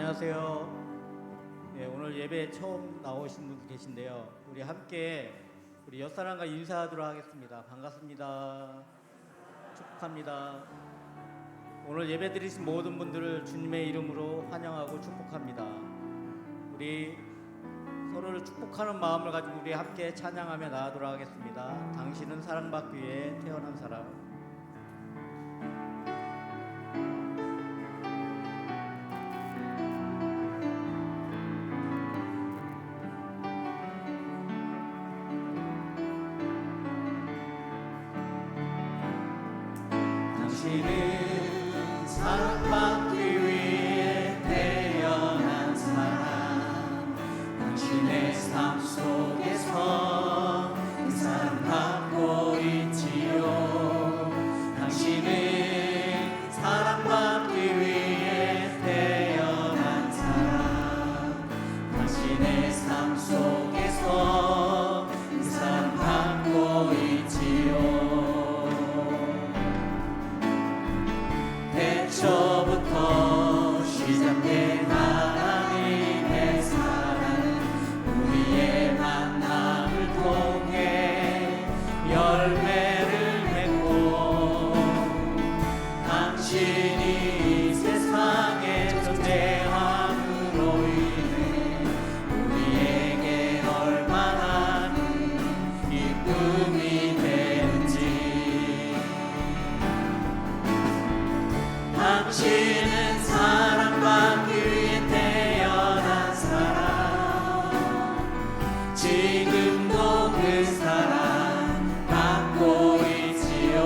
안녕하세요. 네, 오늘 예배에 처음 나오신 분 계신데요. 우리 함께 우리 옆사람과 인사하도록 하겠습니다. 반갑습니다. 축복합니다. 오늘 예배 드리신 모든 분들을 주님의 이름으로 환영하고 축복합니다. 우리 서로를 축복하는 마음을 가지고 우리 함께 찬양하며 나아가도록 하겠습니다. 당신은 사랑받기 위해 태어난 사람. 당신은 사랑받기 위해 태어난 사람. 당신의 삶 속에서 사랑받고 있지요. 당신은 사랑받기 위해 태어난 사람. 당신의 삶 속에서 사랑받고 있지요. 태초부터 시작된 하나님의 사랑은 우리의 만남을 통해 열매를 맺고 당신이 이 세상에 존재함으로 인해 우리에게 얼마나 기쁨이 되는지. 당신은 사랑받기 위해 태어난 사람. 지금도 그 사랑 받고 있지요.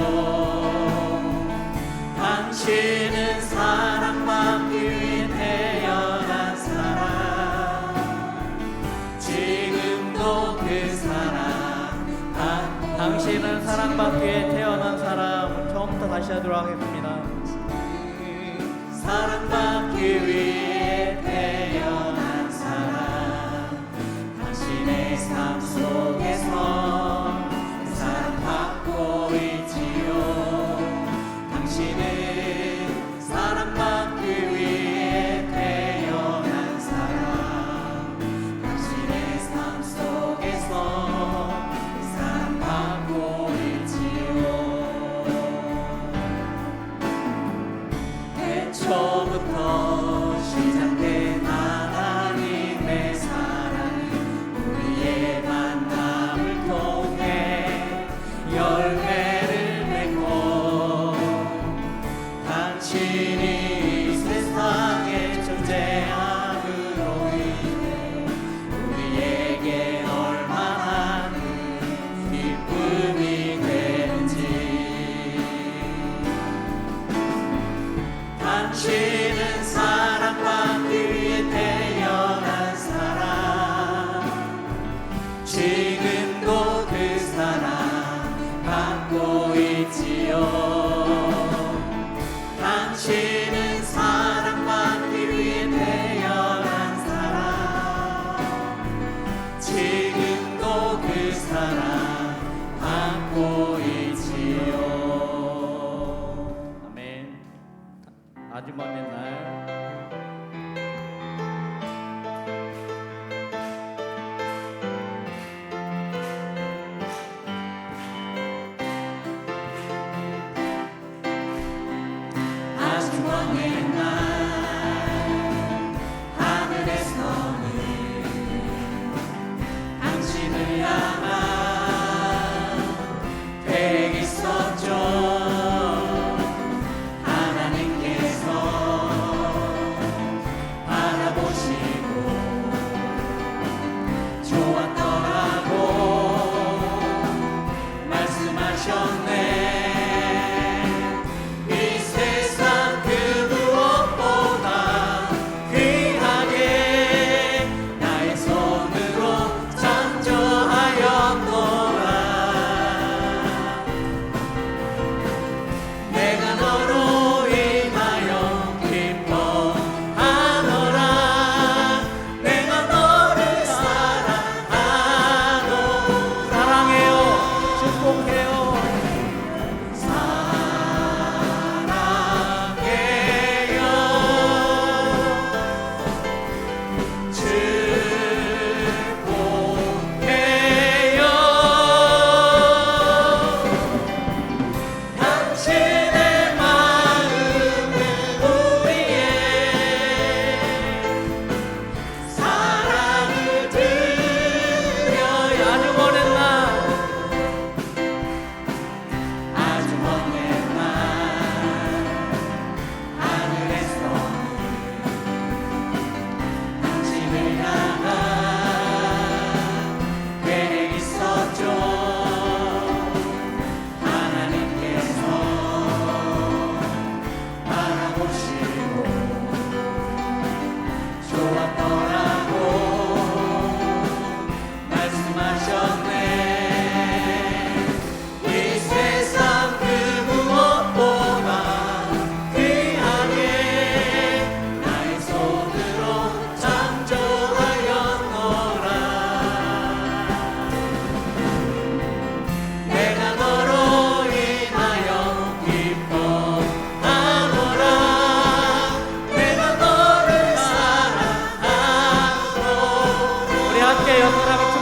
당신은 사랑받기 위해 태어난 사람. 지금도 그 사랑 당신은 사랑받기 위해 태어난 사람. 처음부터 다시 하도록 하겠습니다. 사랑받기 위해 태어난 사람. 당신의 삶 속에서 사랑받고 있지요. 당신은 사랑받기 위해 태어난 사람. 당신의 삶 속에서 사랑받고 있지요. 처음부터 시작된 하나님의 사랑은 우리의 만남을 통해 열매를 맺고 당신이 이 세상에 존재함으로 인해 우리에게 얼마나 기쁨이 되는지. 당신은 사랑받기 위해 태어난 사람. 지금도 그 사랑 받고 있지요. 당신은 사랑받기 위해 태어난 사람. 지금도 그 사랑 받고 있지요. 아주 먼 옛날 아주 먼 옛날 하늘에서는 당신을 향한 계획이 있었죠. 나의 손으로 창조하였네.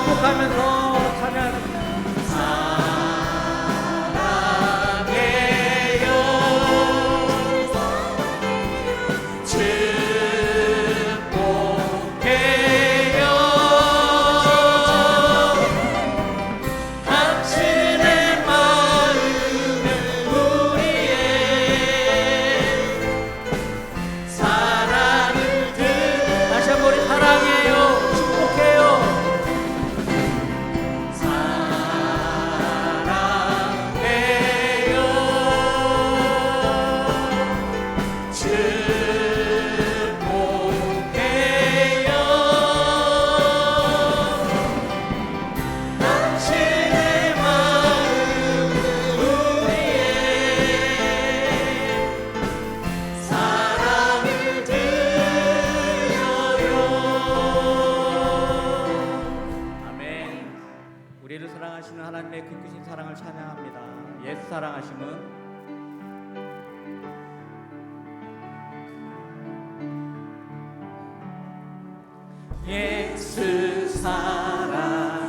축복하면서 찬양합니다. 우리를 사랑하시는 하나님의 그 크신 사랑을 찬양합니다. 예수 사랑하심은 예수 사랑하심은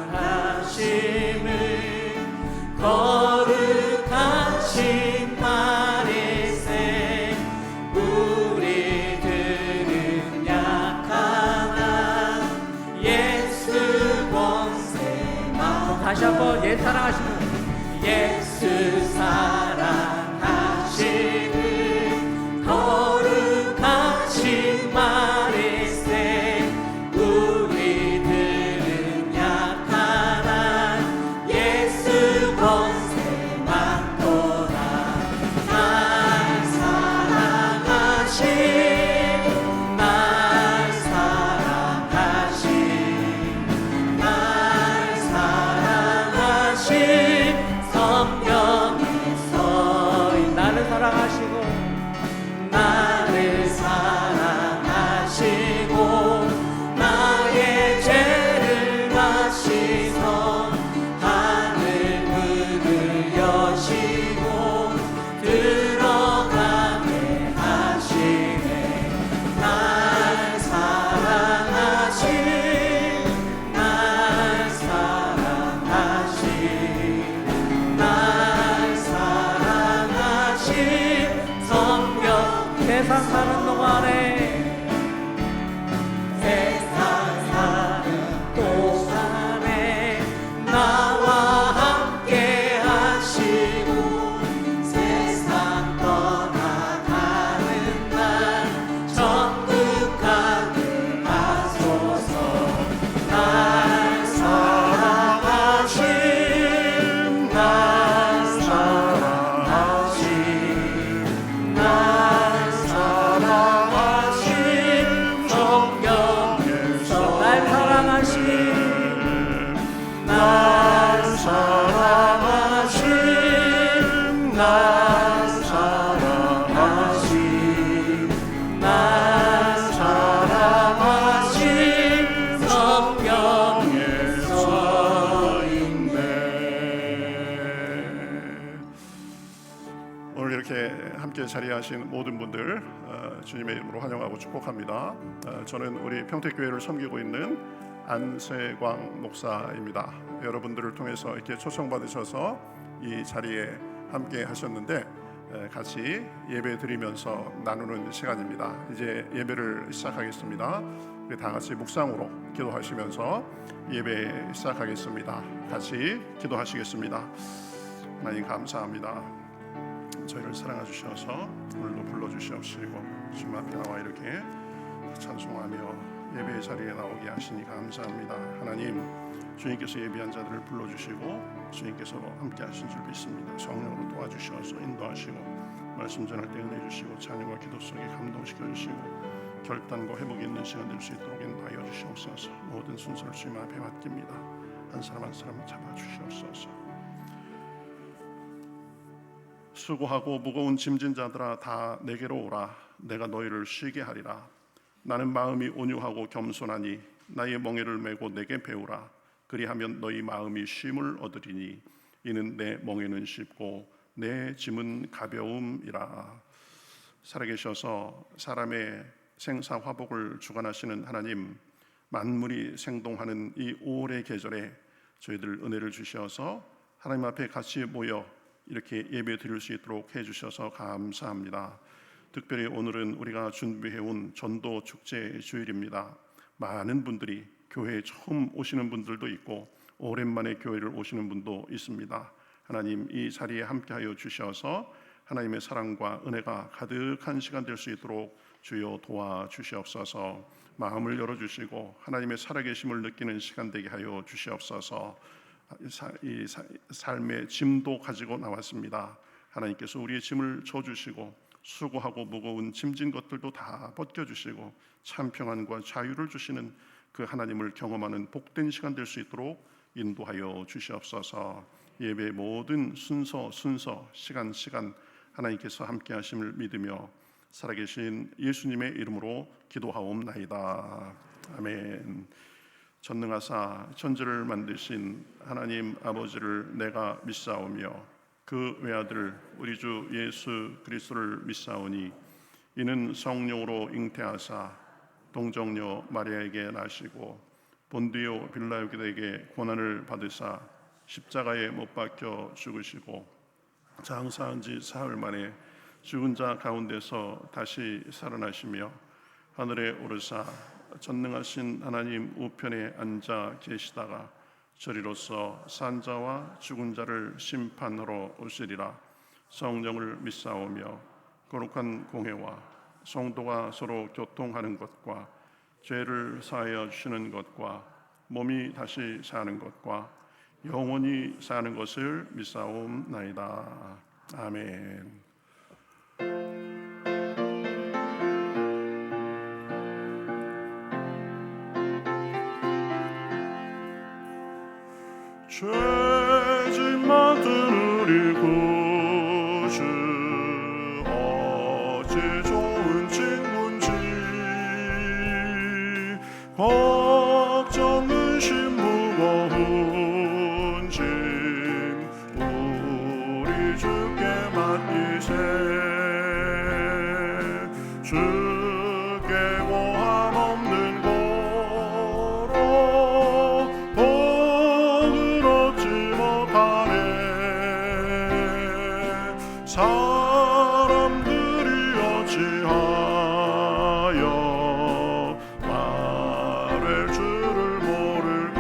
거룩하신 말일세 우리들은 약하나 예수 권세만 다시 한번 예수 사랑하심은 예수 사랑하심은 거룩하신 말일세 우리들은 약하나 예수 권세만 보다 날 사랑하신 날 사랑하신 날 사랑하신 성령에서 나를 사랑하시고 나를 사랑하시고 나의 죄를 마시소 하늘 문을 여시고 들어가게 하시네 날 사랑하신 날 사랑하신 날 사랑하신 성령 세상 사는 동안에 세상 사는 동안에 나와 함께 하시고 세상 떠나가는 날 천국 가게 하소서 날 사랑하신 날 사랑하신 날 사랑하신 성령에서 날 사랑하신 날 사랑하신 날 사랑하신 날 사랑하신 성령에서인데 오늘 이렇게 함께 자리하신 모든 분들 주님의 이름으로 환영하고 축복합니다. 저는 우리 평택교회를 섬기고 있는 안세광 목사입니다. 여러분들을 통해서 이렇게 초청받으셔서 이 자리에 함께 하셨는데 같이 예배 드리면서 나누는 시간입니다. 이제 예배를 시작하겠습니다. 우리 다 같이 묵상으로 기도하시면서 예배 시작하겠습니다. 같이 기도하시겠습니다. 하나님 감사합니다. 저희를 사랑해 주셔서 오늘도 불러주시옵시고 주님 앞에 나와 이렇게 찬송하며 예배의 자리에 나오게 하시니 감사합니다. 하나님 주님께서 예비한 자들을 불러주시고 주님께서 함께 하신 줄 믿습니다. 성령으로 도와주셔서 인도하시고 말씀 전할 때 은혜 주시고 찬양과 기도 속에 감동시켜 주시고 결단과 회복이 있는 시간 될 수 있도록 인도하여 주시옵소서. 모든 순서를 주님 앞에 맡깁니다. 한 사람 한 사람 잡아주시옵소서. 수고하고 무거운 짐진 자들아 다 내게로 오라. 내가 너희를 쉬게 하리라. 나는 마음이 온유하고 겸손하니 나의 멍에를 메고 내게 배우라. 그리하면 너희 마음이 쉼을 얻으리니 이는 내 멍에는 쉽고 내 짐은 가벼움이라. 살아계셔서 사람의 생사화복을 주관하시는 하나님, 만물이 생동하는 이 5월의 계절에 저희들 은혜를 주셔서 하나님 앞에 같이 모여 이렇게 예배 드릴 수 있도록 해주셔서 감사합니다. 특별히 오늘은 우리가 준비해온 전도 축제 주일입니다. 많은 분들이 교회에 처음 오시는 분들도 있고 오랜만에 교회를 오시는 분도 있습니다. 하나님 이 자리에 함께하여 주셔서 하나님의 사랑과 은혜가 가득한 시간 될 수 있도록 주여 도와주시옵소서. 마음을 열어주시고 하나님의 살아계심을 느끼는 시간 되게 하여 주시옵소서. 이 삶의 짐도 가지고 나왔습니다. 하나님께서 우리의 짐을 져주시고 수고하고 무거운 짐진 것들도 다 벗겨주시고 참 평안과 자유를 주시는 그 하나님을 경험하는 복된 시간 될 수 있도록 인도하여 주시옵소서. 예배의 모든 순서 시간 하나님께서 함께 하심을 믿으며 살아계신 예수님의 이름으로 기도하옵나이다. 아멘. 전능하사 천지를 만드신 하나님 아버지를 내가 믿사오며 그 외아들 우리 주 예수 그리스도를 믿사오니 이는 성령으로 잉태하사 동정녀 마리아에게 나시고 본디오 빌라요에게 고난을 받으사 십자가에 못 박혀 죽으시고 장사한 지 사흘 만에 죽은 자 가운데서 다시 살아나시며 하늘에 오르사 전능하신 하나님 우편에 앉아 계시다가 저리로서 산 자와 죽은 자를 심판하러 오시리라. 성령을 믿사오며 거룩한 공회와 성도가 서로 교통하는 것과 죄를 사하여 주시는 것과 몸이 다시 사는 것과 영원히 사는 것을 믿사옵나이다. 아멘. 죄짐 맡은 우리 구주 어찌 좋은 친구인지 걱정 의심 무거운 짐 우리 주께 맡기세 주께 고함 없는 고로 복을 얻지 못하네 사람들이 어찌하여 말할 줄을 모를까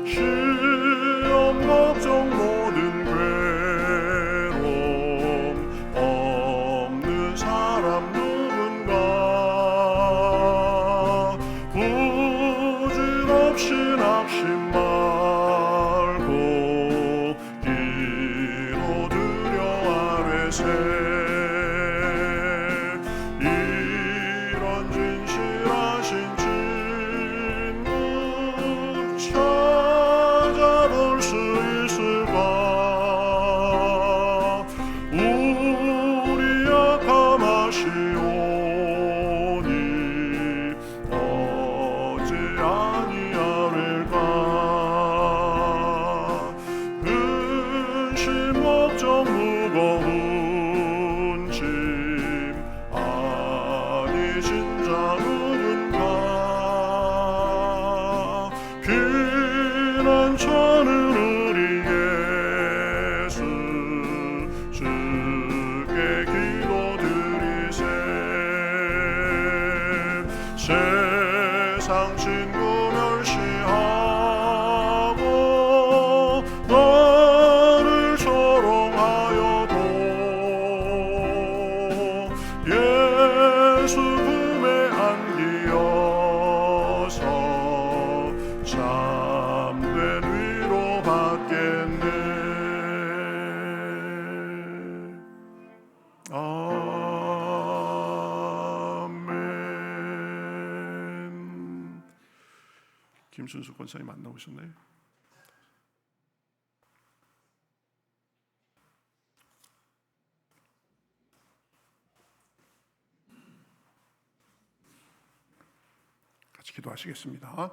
시험 걱정 모든 괴로움 없는 사람 누군가 부질없이 낙심 말고 기도드려 아뢰세 이런 진실하신 친구 찾아볼 수 있을까 우리 약함하시오니 어찌 아니하릴까 근심 걱정 무거운 짐 아니신 자 누군가 피난처는 우리 예수 주께 기도드리세 세상 친구 멸시하고 너를 조롱하여도 예수 품에 안기어서 참된 위로 받겠네. 아멘. 김순수 권사님 안 나오셨나요? 같이 기도하시겠습니다.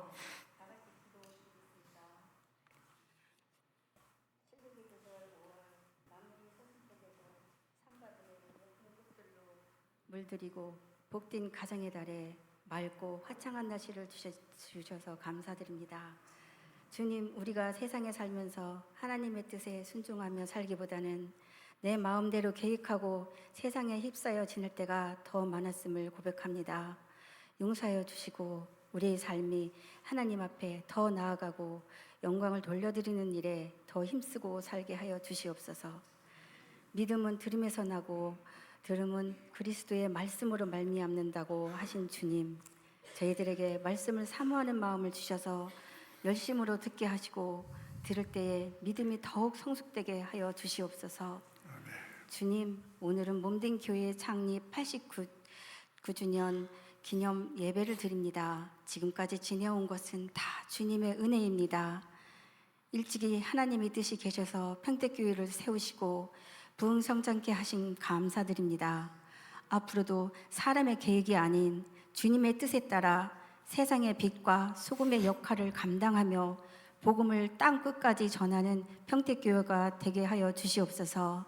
물들이고 복된 가정의 달에 맑고 화창한 날씨를 주셔서 감사드립니다. 주님, 우리가 세상에 살면서 하나님의 뜻에 순종하며 살기보다는 내 마음대로 계획하고 세상에 휩싸여 지낼 때가 더 많았음을 고백합니다. 용서하여 주시고 우리의 삶이 하나님 앞에 더 나아가고 영광을 돌려드리는 일에 더 힘쓰고 살게 하여 주시옵소서. 믿음은 들음에서 나고 들음은 그리스도의 말씀으로 말미암는다고 하신 주님, 저희들에게 말씀을 사모하는 마음을 주셔서 열심으로 듣게 하시고 들을 때에 믿음이 더욱 성숙되게 하여 주시옵소서. 주님, 오늘은 몸된 교회 창립 89주년 기념 예배를 드립니다. 지금까지 지내온 것은 다 주님의 은혜입니다. 일찍이 하나님의 뜻이 계셔서 평택교회를 세우시고 부흥성장케 하신 감사드립니다. 앞으로도 사람의 계획이 아닌 주님의 뜻에 따라 세상의 빛과 소금의 역할을 감당하며 복음을 땅 끝까지 전하는 평택교회가 되게 하여 주시옵소서.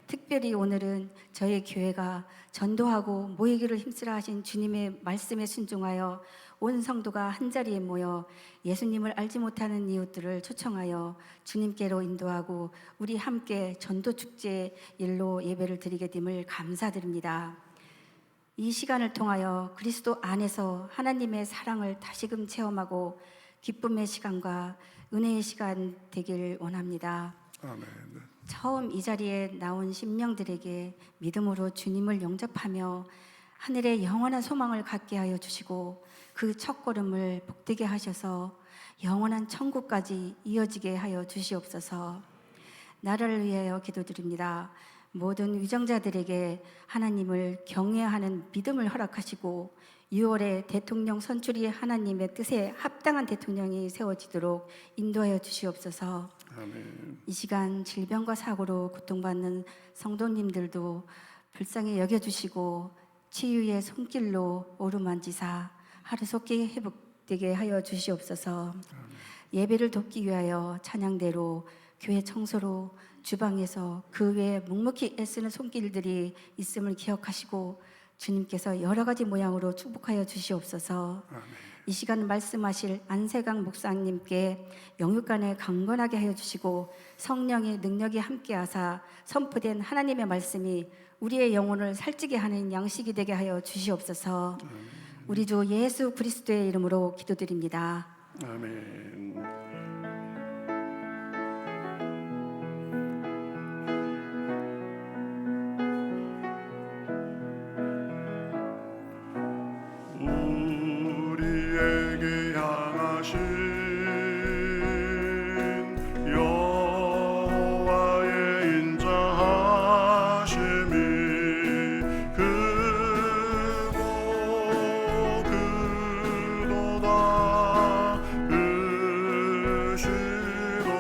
특별히 오늘은 저희 교회가 전도하고 모이기를 힘쓰라 하신 주님의 말씀에 순종하여 온 성도가 한자리에 모여 예수님을 알지 못하는 이웃들을 초청하여 주님께로 인도하고 우리 함께 전도축제 일로 예배를 드리게 됨을 감사드립니다. 이 시간을 통하여 그리스도 안에서 하나님의 사랑을 다시금 체험하고 기쁨의 시간과 은혜의 시간 되길 원합니다. 아멘. 처음 이 자리에 나온 심령들에게 믿음으로 주님을 영접하며 하늘의 영원한 소망을 갖게 하여 주시고 그 첫걸음을 복되게 하셔서 영원한 천국까지 이어지게 하여 주시옵소서. 나라를 위하여 기도드립니다. 모든 위정자들에게 하나님을 경외하는 믿음을 허락하시고 6월에 대통령 선출이 하나님의 뜻에 합당한 대통령이 세워지도록 인도하여 주시옵소서. 아멘. 이 시간 질병과 사고로 고통받는 성도님들도 불쌍히 여겨주시고 치유의 손길로 오르만지사 하루속히 회복되게 하여 주시옵소서. 예배를 돕기 위하여 찬양대로 교회 청소로 주방에서 그 외에 묵묵히 애쓰는 손길들이 있음을 기억하시고 주님께서 여러 가지 모양으로 축복하여 주시옵소서. 이 시간 말씀하실 안세강 목사님께 영육간에 강건하게 하여 주시고 성령의 능력이 함께하사 선포된 하나님의 말씀이 우리의 영혼을 살찌게 하는 양식이 되게 하여 주시옵소서. 우리 주 예수 그리스도의 이름으로 기도드립니다. 아멘. 우리에게 향하신 여호와의 인자하심이 크고 크도다 크시도다 크고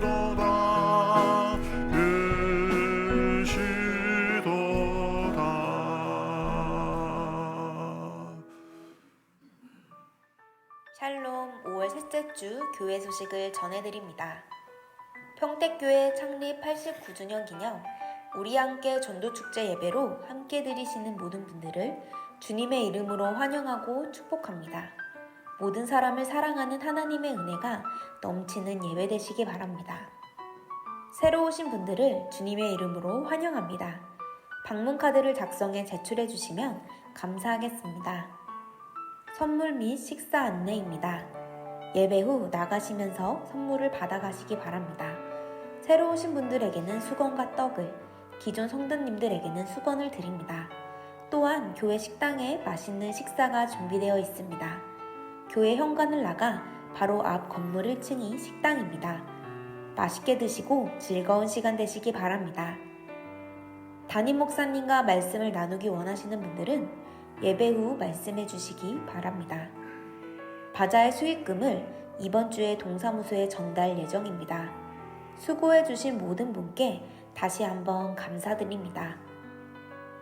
크도다 샬롬 5월 셋째 주 교회 소식을 전해드립니다. 평택교회 창립 89주년 기념 우리 함께 전도축제 예배로 함께 드리시는 모든 분들을 주님의 이름으로 환영하고 축복합니다. 모든 사람을 사랑하는 하나님의 은혜가 넘치는 예배 되시기 바랍니다. 새로 오신 분들을 주님의 이름으로 환영합니다. 방문카드를 작성해 제출해 주시면 감사하겠습니다. 선물 및 식사 안내입니다. 예배 후 나가시면서 선물을 받아가시기 바랍니다. 새로 오신 분들에게는 수건과 떡을, 기존 성도님들에게는 수건을 드립니다. 또한 교회 식당에 맛있는 식사가 준비되어 있습니다. 교회 현관을 나가 바로 앞 건물 1층이 식당입니다. 맛있게 드시고 즐거운 시간 되시기 바랍니다. 담임 목사님과 말씀을 나누기 원하시는 분들은 예배 후 말씀해 주시기 바랍니다. 바자의 수익금을 이번 주에 동사무소에 전달 예정입니다. 수고해 주신 모든 분께 다시 한번 감사드립니다.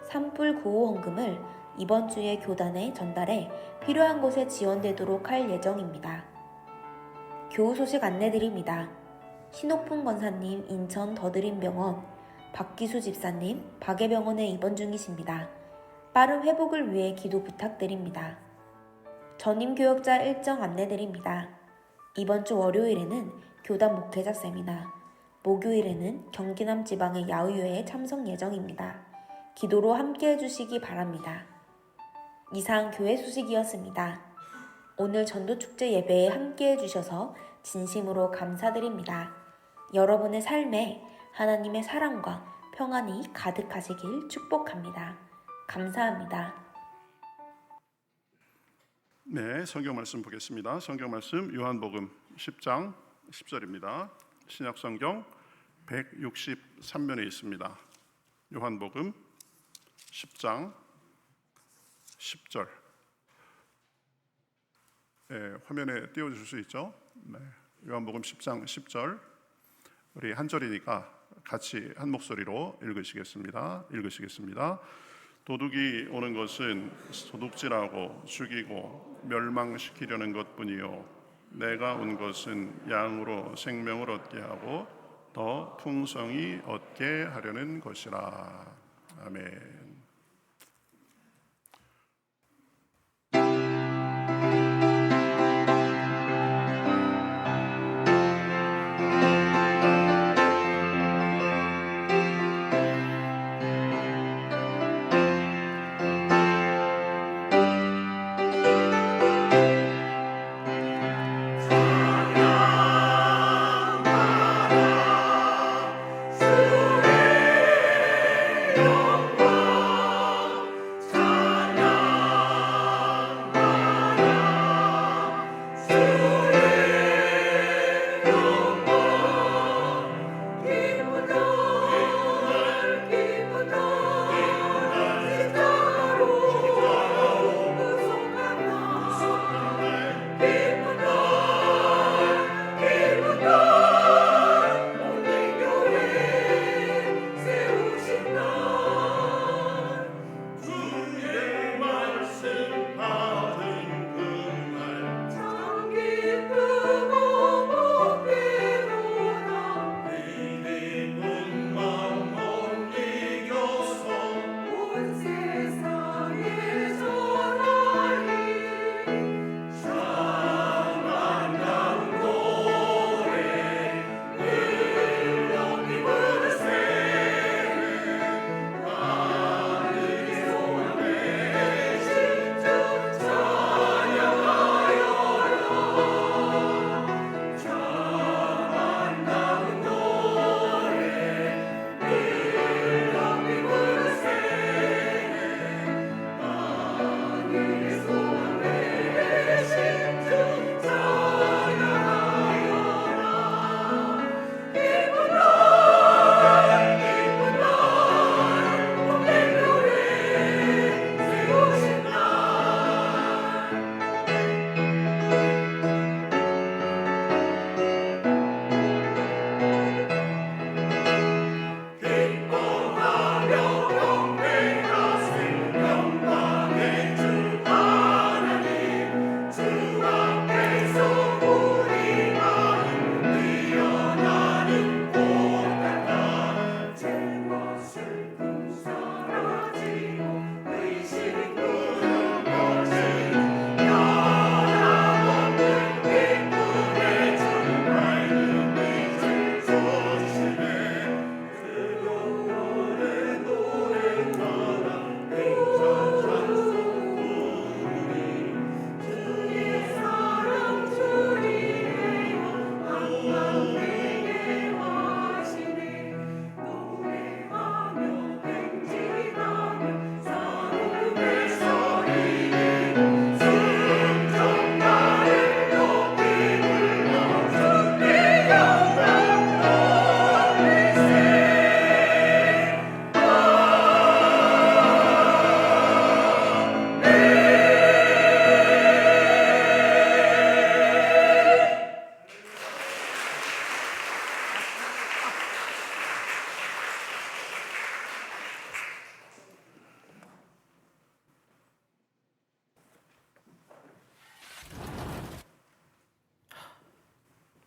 산불 구호 헌금을 이번 주에 교단에 전달해 필요한 곳에 지원되도록 할 예정입니다. 교우 소식 안내드립니다. 신옥풍 권사님 인천 더드림병원, 박기수 집사님 박예병원에 입원 중이십니다. 빠른 회복을 위해 기도 부탁드립니다. 전임교역자 일정 안내드립니다. 이번 주 월요일에는 교단 목회자 세미나, 목요일에는 경기남 지방의 야유회에 참석 예정입니다. 기도로 함께 해주시기 바랍니다. 이상 교회 소식이었습니다. 오늘 전도축제 예배에 함께 해주셔서 진심으로 감사드립니다. 여러분의 삶에 하나님의 사랑과 평안이 가득하시길 축복합니다. 감사합니다. 네, 성경 말씀 보겠습니다. 성경 말씀 요한복음 10장 10절입니다. 신약 성경 163면에 있습니다. 요한복음 10장 10절. 네, 화면에 띄워주실 수 있죠? 네, 요한복음 10장 10절. 우리 한 절이니까 같이 한 목소리로 읽으시겠습니다. 도둑이 오는 것은 도둑질하고 죽이고 멸망시키려는 것뿐이요 내가 온 것은 양으로 생명을 얻게 하고 더 풍성히 얻게 하려는 것이라. 아멘.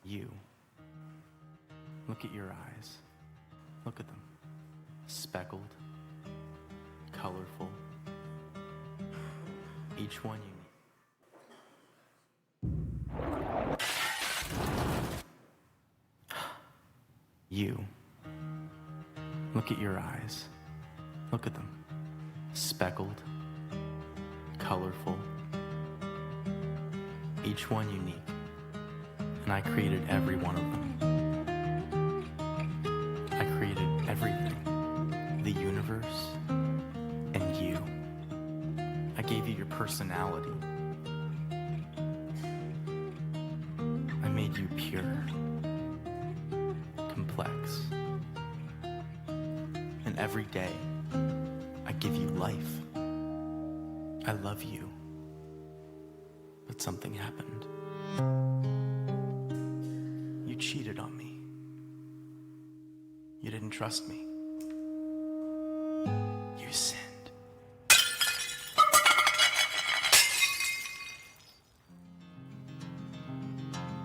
You. Look at your eyes. Look at them. Speckled, colorful, each one unique. You. Look at your eyes. Look at them. Speckled, colorful, each one unique. And I created every one of them. I created everything, the universe, and you. I gave you your personality. I made you pure, complex. And every day, I give you life. I love you. But something happened. You cheated on me. You didn't trust me. You sinned.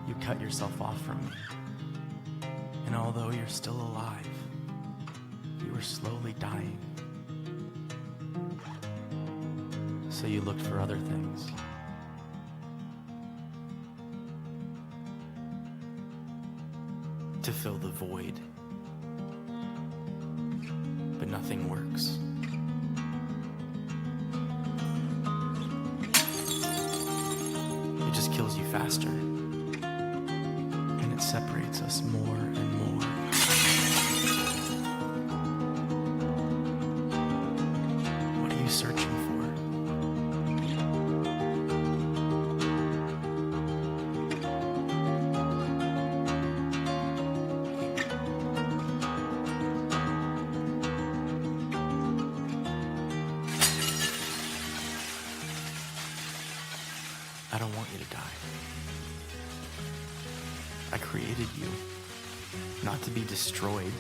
You cut yourself off from me. And although you're still alive, you were slowly dying. So you looked for other things. To fill the void. But nothing works. It just kills you faster. And it separates us more and more. What are you searching for? I don't want you to die. I created you, not to be destroyed,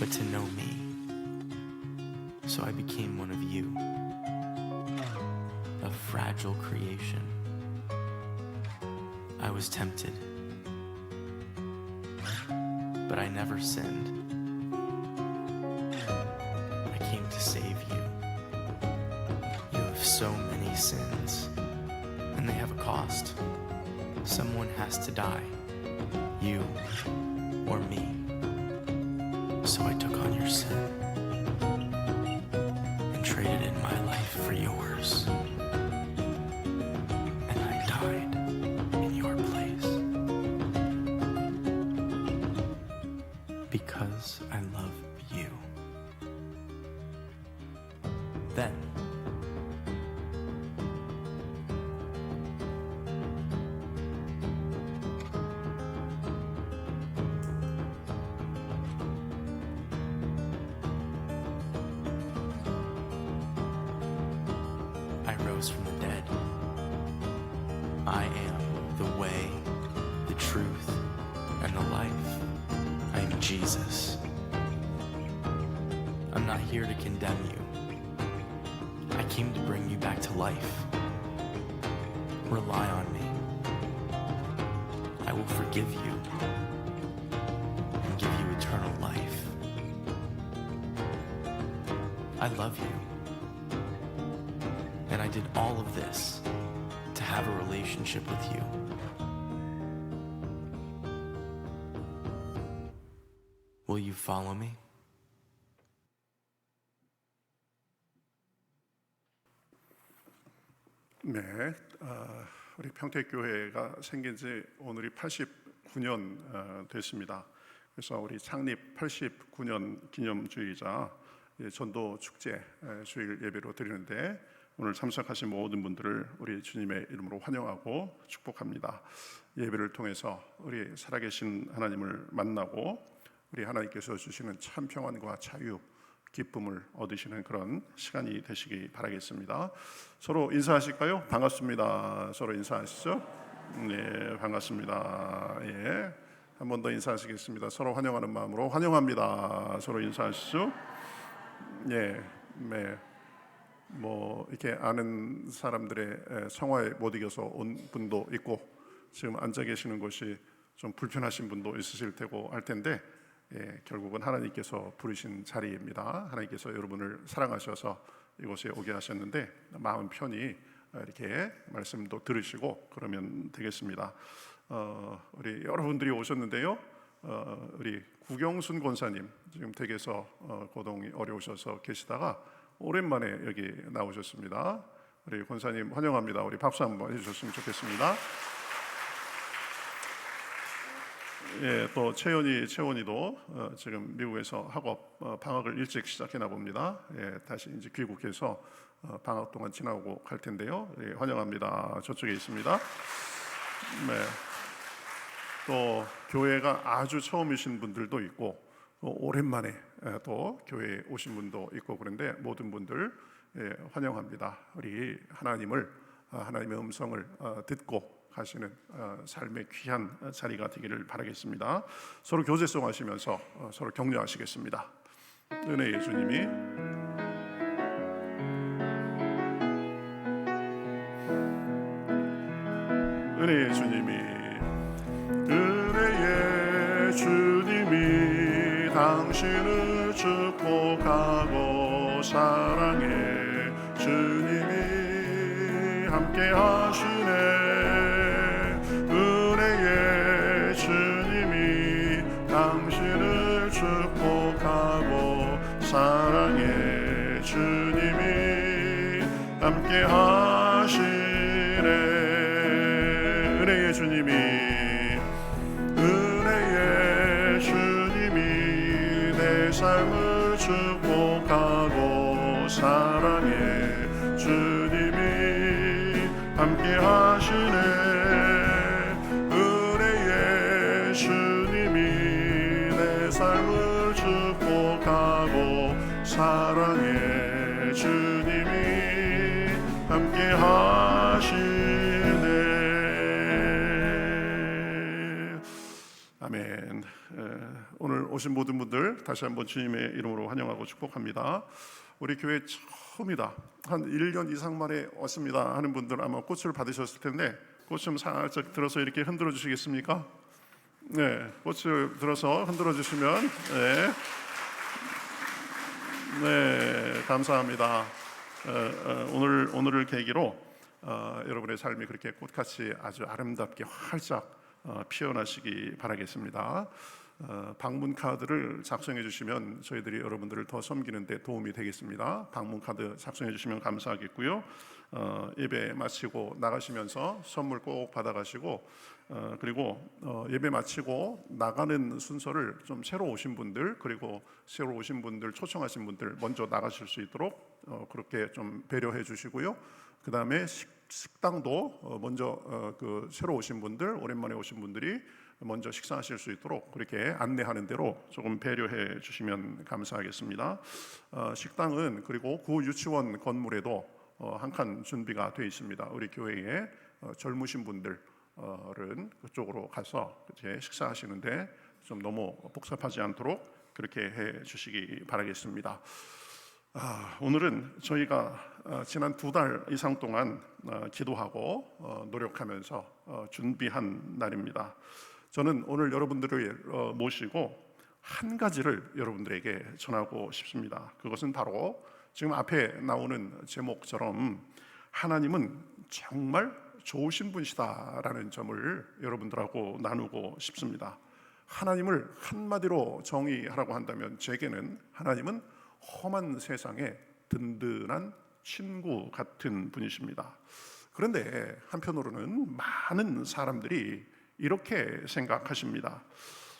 but to know me. So I became one of you, a fragile creation. I was tempted, but I never sinned. I came to save you. You have so many sins, and they have a cost. Someone has to die, you or me. So I took on your sin and traded in my life for yours. And I died in your place because I love you. Then I rose from the dead. I am the way, the truth, and the life. I am Jesus. I'm not here to condemn you. I came to bring you back to life. Rely on me. I will forgive you and give you eternal life. I love you. And I did all of this to have a relationship with you. Will you follow me? 네, 우리 평택교회가 생긴 지 오늘이 89년 됐습니다. 그래서 우리 창립 89년 기념주의자 전도 축제 주일 예배로 드리는데 오늘 참석하신 모든 분들을 우리 주님의 이름으로 환영하고 축복합니다. 예배를 통해서 우리 살아계신 하나님을 만나고 우리 하나님께서 주시는 참 평안과 자유, 기쁨을 얻으시는 그런 시간이 되시기 바라겠습니다. 서로 인사하실까요? 반갑습니다. 서로 인사하시죠? 네, 반갑습니다. 예, 한 번 더 인사하시겠습니다. 서로 환영하는 마음으로 환영합니다. 서로 인사하시죠? 예, 네. 뭐 이렇게 아는 사람들의 성화에 못 이겨서 온 분도 있고 지금 앉아 계시는 곳이 좀 불편하신 분도 있으실 테고 할 텐데 결국은 하나님께서 부르신 자리입니다. 하나님께서 여러분을 사랑하셔서 이곳에 오게 하셨는데 마음 편히 이렇게 말씀도 들으시고 그러면 되겠습니다. 우리 여러분들이 오셨는데요. 우리 구경순 권사님 지금 댁에서 고동이 어려우셔서 계시다가 오랜만에 여기 나오셨습니다. 우리 권사님 환영합니다. 우리 박수 한번 해주셨으면 좋겠습니다. 예, 또 채원이도 지금 미국에서 학업 방학을 일찍 시작해나 봅니다. 예, 다시 이제 귀국해서 방학 동안 지나고 갈 텐데요. 예, 환영합니다. 저쪽에 있습니다. 네. 또 교회가 아주 처음이신 분들도 있고 오랜만에 또 교회에 오신 분도 있고 그런데 모든 분들 환영합니다. 우리 하나님의 음성을 듣고 가시는 삶의 귀한 자리가 되기를 바라겠습니다. 서로 교제송 하시면서 서로 격려하시겠습니다. 은혜의 주님이 은혜의 주님이 은혜의 주님이 당신을 축복하고 사랑해 주님이 함께 하시네. 은혜의 주님이 당신을 축복하고 사랑해 주님이 함께 하시네. 은혜의 주님이 삶을 축복하고 사랑해 주님이 함께 하시네. 은혜의 주님이 내 삶을 축복하고 사랑해 주님이 함께 하시네. 아멘. 오늘 오신 모든 분들 다시 한번 주님의 이름으로 환영하고 축복합니다. 우리 교회 처음이다, 한 1년 이상 만에 왔습니다 하는 분들 아마 꽃을 받으셨을 텐데 꽃 좀 살짝 들어서 이렇게 흔들어 주시겠습니까? 네, 꽃을 들어서 흔들어 주시면 네, 감사합니다. 오늘을 계기로 여러분의 삶이 그렇게 꽃같이 아주 아름답게 활짝 피어나시기 바라겠습니다. 방문 카드를 작성해 주시면 저희들이 여러분들을 더 섬기는 데 도움이 되겠습니다. 방문 카드 작성해 주시면 감사하겠고요. 예배 마치고 나가시면서 선물 꼭 받아가시고 그리고 예배 마치고 나가는 순서를 좀 새로 오신 분들 그리고 새로 오신 분들 초청하신 분들 먼저 나가실 수 있도록 그렇게 좀 배려해 주시고요. 그 다음에 식당도 먼저 그 새로 오신 분들 오랜만에 오신 분들이 먼저 식사하실 수 있도록 그렇게 안내하는 대로 조금 배려해 주시면 감사하겠습니다. 식당은 그리고 구 유치원 건물에도 한 칸 준비가 되어 있습니다. 우리 교회에 젊으신 분들은 그쪽으로 가서 이제 식사하시는데 좀 너무 복잡하지 않도록 그렇게 해 주시기 바라겠습니다. 오늘은 저희가 지난 2달 이상 동안 기도하고 노력하면서 준비한 날입니다. 저는 오늘 여러분들을 모시고 한 가지를 여러분들에게 전하고 싶습니다. 그것은 바로 지금 앞에 나오는 제목처럼 하나님은 정말 좋으신 분이시다라는 점을 여러분들하고 나누고 싶습니다. 하나님을 한마디로 정의하라고 한다면 제게는 하나님은 험한 세상에 든든한 친구 같은 분이십니다. 그런데 한편으로는 많은 사람들이 이렇게 생각하십니다.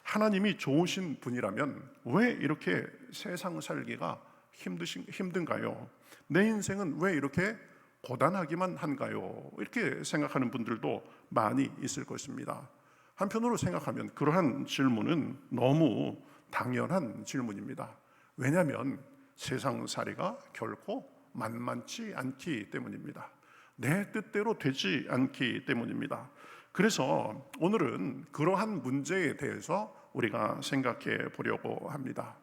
하나님이 좋으신 분이라면 왜 이렇게 세상 살기가 힘든가요? 내 인생은 왜 이렇게 고단하기만 한가요? 이렇게 생각하는 분들도 많이 있을 것입니다. 한편으로 생각하면 그러한 질문은 너무 당연한 질문입니다. 왜냐하면 세상살이가 결코 만만치 않기 때문입니다. 내 뜻대로 되지 않기 때문입니다. 그래서 오늘은 그러한 문제에 대해서 우리가 생각해 보려고 합니다.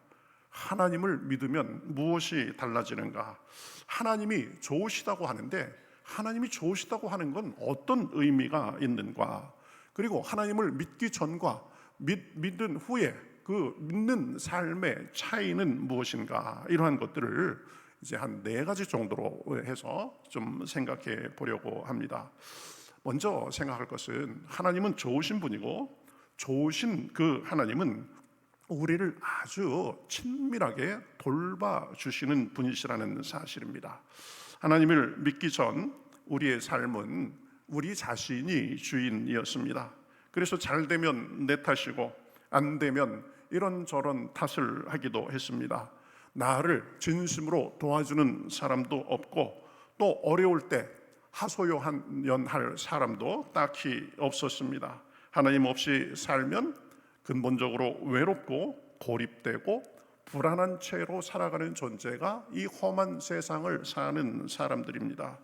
하나님을 믿으면 무엇이 달라지는가? 하나님이 좋으시다고 하는데 하나님이 좋으시다고 하는 건 어떤 의미가 있는가? 그리고 하나님을 믿기 전과 믿은 후에 그 믿는 삶의 차이는 무엇인가, 이러한 것들을 이제 한 4가지 정도로 해서 좀 생각해 보려고 합니다. 먼저 생각할 것은 하나님은 좋으신 분이고, 좋으신 그 하나님은 우리를 아주 친밀하게 돌봐주시는 분이시라는 사실입니다. 하나님을 믿기 전 우리의 삶은 우리 자신이 주인이었습니다. 그래서 잘 되면 내 탓이고 안 되면 이런저런 탓을 하기도 했습니다. 나를 진심으로 도와주는 사람도 없고, 또 어려울 때 하소연할 사람도 딱히 없었습니다. 하나님 없이 살면 근본적으로 외롭고 고립되고 불안한 채로 살아가는 존재가 이 험한 세상을 사는 사람들입니다.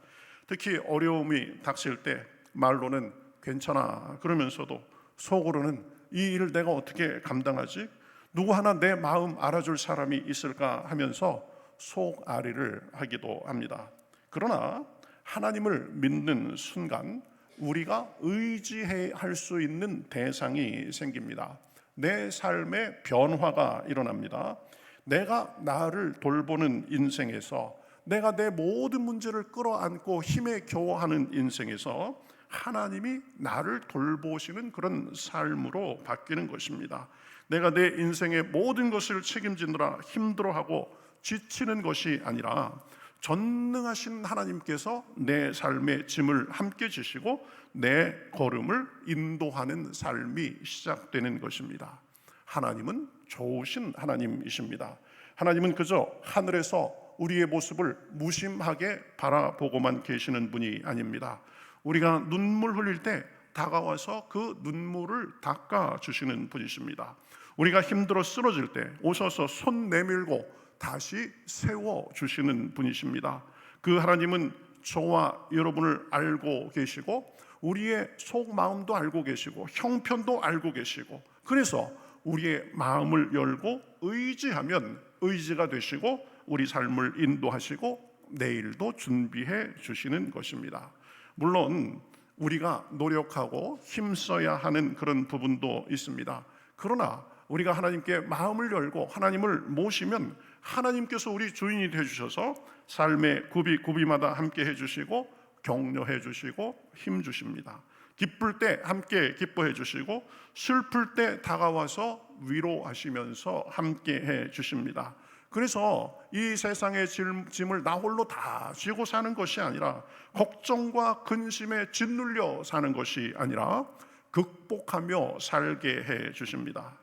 특히 어려움이 닥칠 때 말로는 괜찮아 그러면서도 속으로는 이 일을 내가 어떻게 감당하지? 누구 하나 내 마음 알아줄 사람이 있을까 하면서 속앓이를 하기도 합니다. 그러나 하나님을 믿는 순간 우리가 의지할 수 있는 대상이 생깁니다. 내 삶의 변화가 일어납니다. 내가 나를 돌보는 인생에서, 내가 내 모든 문제를 끌어안고 힘에 겨워하는 인생에서 하나님이 나를 돌보시는 그런 삶으로 바뀌는 것입니다. 내가 내 인생의 모든 것을 책임지느라 힘들어하고 지치는 것이 아니라 전능하신 하나님께서 내 삶의 짐을 함께 지시고 내 걸음을 인도하는 삶이 시작되는 것입니다. 하나님은 좋으신 하나님이십니다. 하나님은 그저 하늘에서 우리의 모습을 무심하게 바라보고만 계시는 분이 아닙니다. 우리가 눈물 흘릴 때 다가와서 그 눈물을 닦아주시는 분이십니다. 우리가 힘들어 쓰러질 때 오셔서 손 내밀고 다시 세워주시는 분이십니다. 그 하나님은 저와 여러분을 알고 계시고 우리의 속마음도 알고 계시고 형편도 알고 계시고, 그래서 우리의 마음을 열고 의지하면 의지가 되시고 우리 삶을 인도하시고 내일도 준비해 주시는 것입니다. 물론 우리가 노력하고 힘써야 하는 그런 부분도 있습니다. 그러나 우리가 하나님께 마음을 열고 하나님을 모시면 하나님께서 우리 주인이 되주셔서 삶의 구비마다 함께 해주시고 격려해 주시고 힘 주십니다. 기쁠 때 함께 기뻐해 주시고 슬플 때 다가와서 위로하시면서 함께 해 주십니다. 그래서 이 세상의 짐을 나 홀로 다 지고 사는 것이 아니라, 걱정과 근심에 짓눌려 사는 것이 아니라 극복하며 살게 해 주십니다.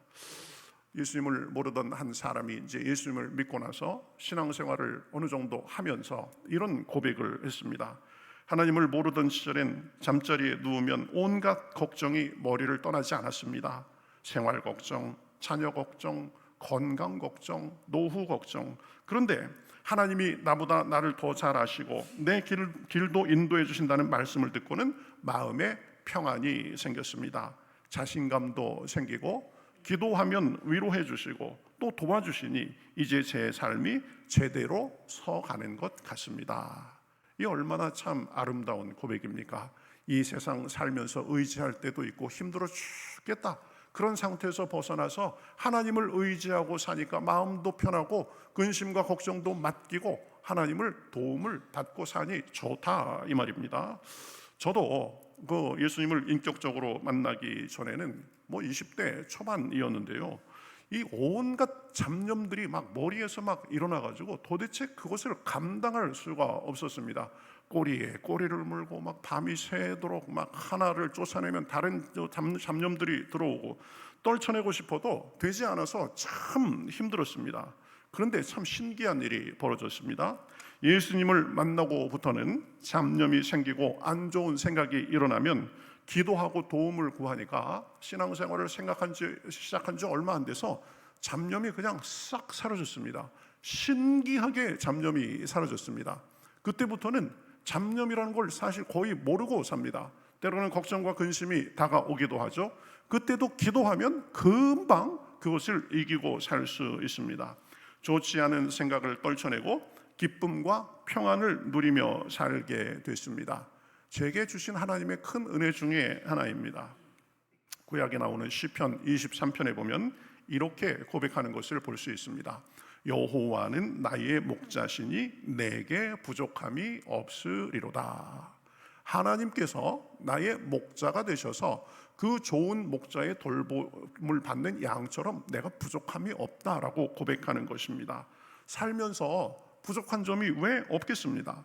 예수님을 모르던 한 사람이 이제 예수님을 믿고 나서 신앙생활을 어느 정도 하면서 이런 고백을 했습니다. 하나님을 모르던 시절엔 잠자리에 누우면 온갖 걱정이 머리를 떠나지 않았습니다. 생활 걱정, 자녀 걱정, 건강 걱정, 노후 걱정. 그런데 하나님이 나보다 나를 더 잘 아시고 내 길도 인도해 주신다는 말씀을 듣고는 마음에 평안이 생겼습니다. 자신감도 생기고 기도하면 위로해 주시고 또 도와주시니 이제 제 삶이 제대로 서가는 것 같습니다. 이 얼마나 참 아름다운 고백입니까? 이 세상 살면서 의지할 때도 있고 힘들어 죽겠다, 그런 상태에서 벗어나서 하나님을 의지하고 사니까 마음도 편하고 근심과 걱정도 맡기고 하나님을 도움을 받고 사니 좋다, 이 말입니다. 저도 그 예수님을 인격적으로 만나기 전에는 20대 초반이었는데요, 이 온갖 잡념들이 막 머리에서 막 일어나가지고 도대체 그것을 감당할 수가 없었습니다. 꼬리에 꼬리를 물고 막 밤이 새도록 막 하나를 쫓아내면 다른 잡념들이 들어오고 떨쳐내고 싶어도 되지 않아서 참 힘들었습니다. 그런데 참 신기한 일이 벌어졌습니다. 예수님을 만나고부터는 잡념이 생기고 안 좋은 생각이 일어나면 기도하고 도움을 구하니까 신앙생활을 시작한 지 얼마 안 돼서 잡념이 그냥 싹 사라졌습니다. 신기하게 잡념이 사라졌습니다. 그때부터는 잡념이라는 걸 사실 거의 모르고 삽니다. 때로는 걱정과 근심이 다가오기도 하죠. 그때도 기도하면 금방 그것을 이기고 살 수 있습니다. 좋지 않은 생각을 떨쳐내고 기쁨과 평안을 누리며 살게 됐습니다. 제게 주신 하나님의 큰 은혜 중에 하나입니다. 구약에 나오는 시편 23편에 보면 이렇게 고백하는 것을 볼 수 있습니다. 여호와는 나의 목자시니 내게 부족함이 없으리로다. 하나님께서 나의 목자가 되셔서 그 좋은 목자의 돌봄을 받는 양처럼 내가 부족함이 없다라고 고백하는 것입니다. 살면서 부족한 점이 왜 없겠습니까?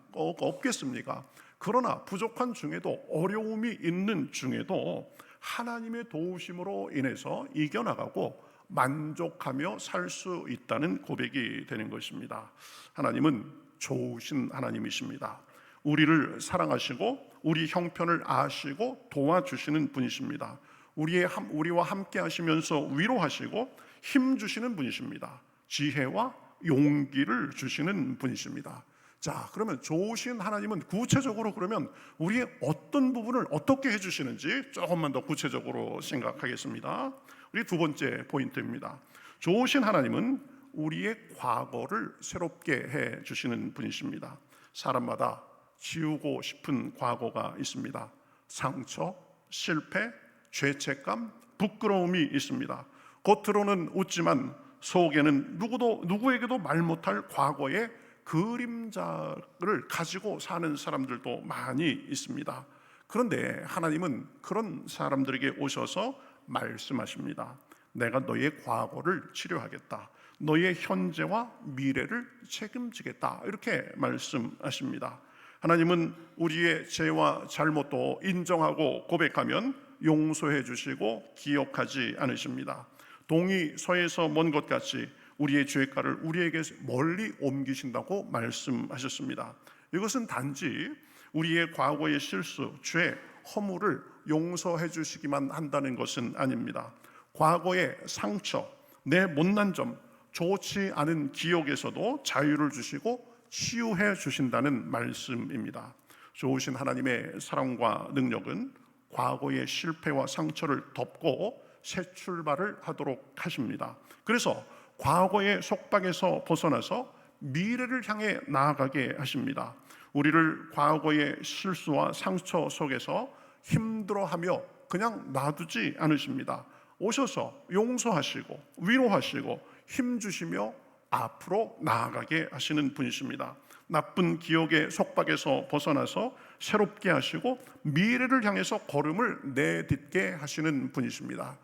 그러나 부족한 중에도, 어려움이 있는 중에도 하나님의 도우심으로 인해서 이겨나가고 만족하며 살 수 있다는 고백이 되는 것입니다. 하나님은 좋으신 하나님이십니다. 우리를 사랑하시고 우리 형편을 아시고 도와주시는 분이십니다. 우리와 함께 하시면서 위로하시고 힘 주시는 분이십니다. 지혜와 용기를 주시는 분이십니다. 자, 그러면 좋으신 하나님은 구체적으로 그러면 우리의 어떤 부분을 어떻게 해주시는지 조금만 더 구체적으로 생각하겠습니다. 우리 두 번째 포인트입니다. 좋으신 하나님은 우리의 과거를 새롭게 해주시는 분이십니다. 사람마다 지우고 싶은 과거가 있습니다. 상처, 실패, 죄책감, 부끄러움이 있습니다. 겉으로는 웃지만 속에는 누구에게도 말 못할 과거의 그림자를 가지고 사는 사람들도 많이 있습니다. 그런데 하나님은 그런 사람들에게 오셔서 말씀하십니다. 내가 너의 과거를 치료하겠다. 너의 현재와 미래를 책임지겠다. 이렇게 말씀하십니다. 하나님은 우리의 죄와 잘못도 인정하고 고백하면 용서해 주시고 기억하지 않으십니다. 동이 서에서 먼 것 같이 우리의 죄가를 우리에게 멀리 옮기신다고 말씀하셨습니다. 이것은 단지 우리의 과거의 실수, 죄, 허물을 용서해 주시기만 한다는 것은 아닙니다. 과거의 상처, 내 못난 점, 좋지 않은 기억에서도 자유를 주시고 치유해 주신다는 말씀입니다. 좋으신 하나님의 사랑과 능력은 과거의 실패와 상처를 덮고 새 출발을 하도록 하십니다. 그래서 과거의 속박에서 벗어나서 미래를 향해 나아가게 하십니다. 우리를 과거의 실수와 상처 속에서 힘들어하며 그냥 놔두지 않으십니다. 오셔서 용서하시고 위로하시고 힘주시며 앞으로 나아가게 하시는 분이십니다. 나쁜 기억의 속박에서 벗어나서 새롭게 하시고 미래를 향해서 걸음을 내딛게 하시는 분이십니다.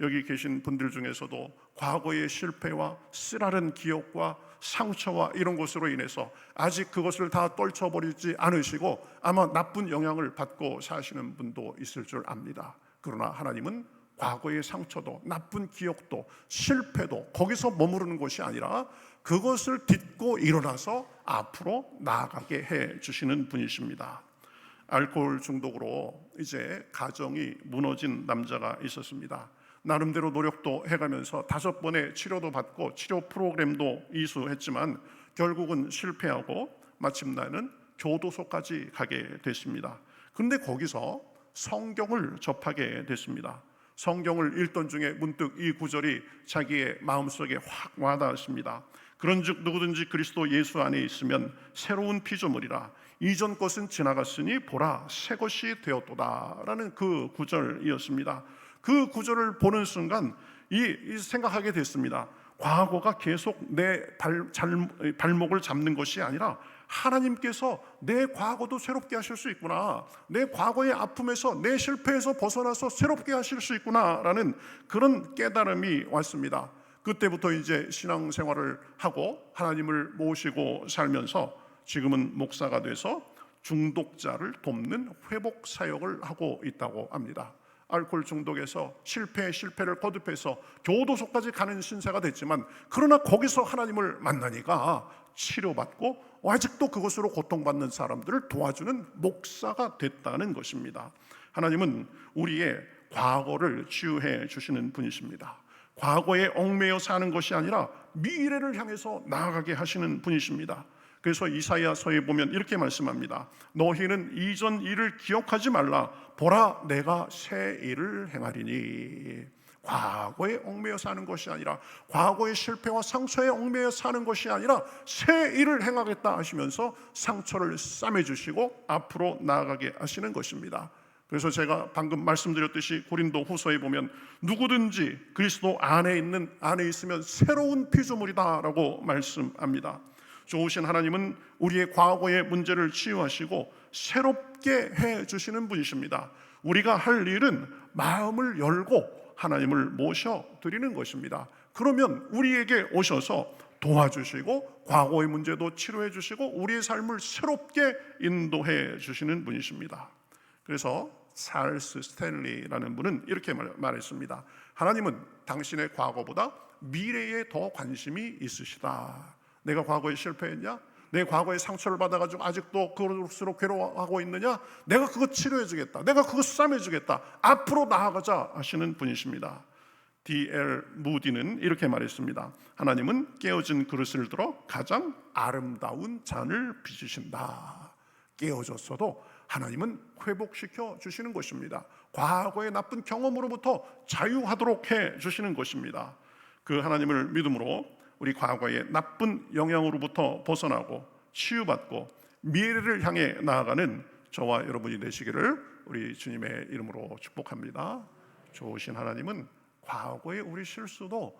여기 계신 분들 중에서도 과거의 실패와 쓰라린 기억과 상처와 이런 것으로 인해서 아직 그것을 다 떨쳐버리지 않으시고 아마 나쁜 영향을 받고 사시는 분도 있을 줄 압니다. 그러나 하나님은 과거의 상처도 나쁜 기억도 실패도 거기서 머무르는 것이 아니라 그것을 딛고 일어나서 앞으로 나아가게 해 주시는 분이십니다. 알코올 중독으로 이제 가정이 무너진 남자가 있었습니다. 나름대로 노력도 해가면서 5번의 치료도 받고 치료 프로그램도 이수했지만 결국은 실패하고 마침내는 교도소까지 가게 됐습니다. 그런데 거기서 성경을 접하게 됐습니다. 성경을 읽던 중에 문득 이 구절이 자기의 마음속에 확 와닿았습니다. 그런즉 누구든지 그리스도 예수 안에 있으면 새로운 피조물이라 이전 것은 지나갔으니 보라 새 것이 되었도다 라는 그 구절이었습니다. 그 구절을 보는 순간 이 생각하게 됐습니다. 과거가 계속 내 발목을 잡는 것이 아니라 하나님께서 내 과거도 새롭게 하실 수 있구나, 내 과거의 아픔에서 내 실패에서 벗어나서 새롭게 하실 수 있구나라는 그런 깨달음이 왔습니다. 그때부터 이제 신앙생활을 하고 하나님을 모시고 살면서 지금은 목사가 돼서 중독자를 돕는 회복 사역을 하고 있다고 합니다. 알코올 중독에서 실패를 거듭해서 교도소까지 가는 신세가 됐지만 그러나 거기서 하나님을 만나니까 치료받고 아직도 그것으로 고통받는 사람들을 도와주는 목사가 됐다는 것입니다. 하나님은 우리의 과거를 치유해 주시는 분이십니다. 과거에 얽매여 사는 것이 아니라 미래를 향해서 나아가게 하시는 분이십니다. 그래서 이사야서에 보면 이렇게 말씀합니다. 너희는 이전 일을 기억하지 말라. 보라 내가 새 일을 행하리니. 과거에 얽매여 사는 것이 아니라 과거의 실패와 상처에 얽매여 사는 것이 아니라 새 일을 행하겠다 하시면서 상처를 싸매주시고 앞으로 나아가게 하시는 것입니다. 그래서 제가 방금 말씀드렸듯이 고린도 후서에 보면 누구든지 그리스도 안에 있으면 새로운 피조물이다라고 말씀합니다. 좋으신 하나님은 우리의 과거의 문제를 치유하시고 새롭게 해주시는 분이십니다. 우리가 할 일은 마음을 열고 하나님을 모셔드리는 것입니다. 그러면 우리에게 오셔서 도와주시고 과거의 문제도 치료해 주시고 우리의 삶을 새롭게 인도해 주시는 분이십니다. 그래서 찰스 스탠리라는 분은 이렇게 말했습니다. 하나님은 당신의 과거보다 미래에 더 관심이 있으시다. 내가 과거에 실패했냐? 내 과거에 상처를 받아가지고 아직도 그럴수록 괴로워하고 있느냐? 내가 그거 치료해 주겠다. 내가 그거 싸매 주겠다. 앞으로 나아가자 하시는 분이십니다. D.L. 무디는 이렇게 말했습니다. 하나님은 깨어진 그릇을 들어 가장 아름다운 잔을 빚으신다. 깨어졌어도 하나님은 회복시켜 주시는 것입니다. 과거의 나쁜 경험으로부터 자유하도록 해 주시는 것입니다. 그 하나님을 믿음으로 우리 과거의 나쁜 영향으로부터 벗어나고 치유받고 미래를 향해 나아가는 저와 여러분이 되시기를 우리 주님의 이름으로 축복합니다. 좋으신 하나님은 과거의 우리 실수도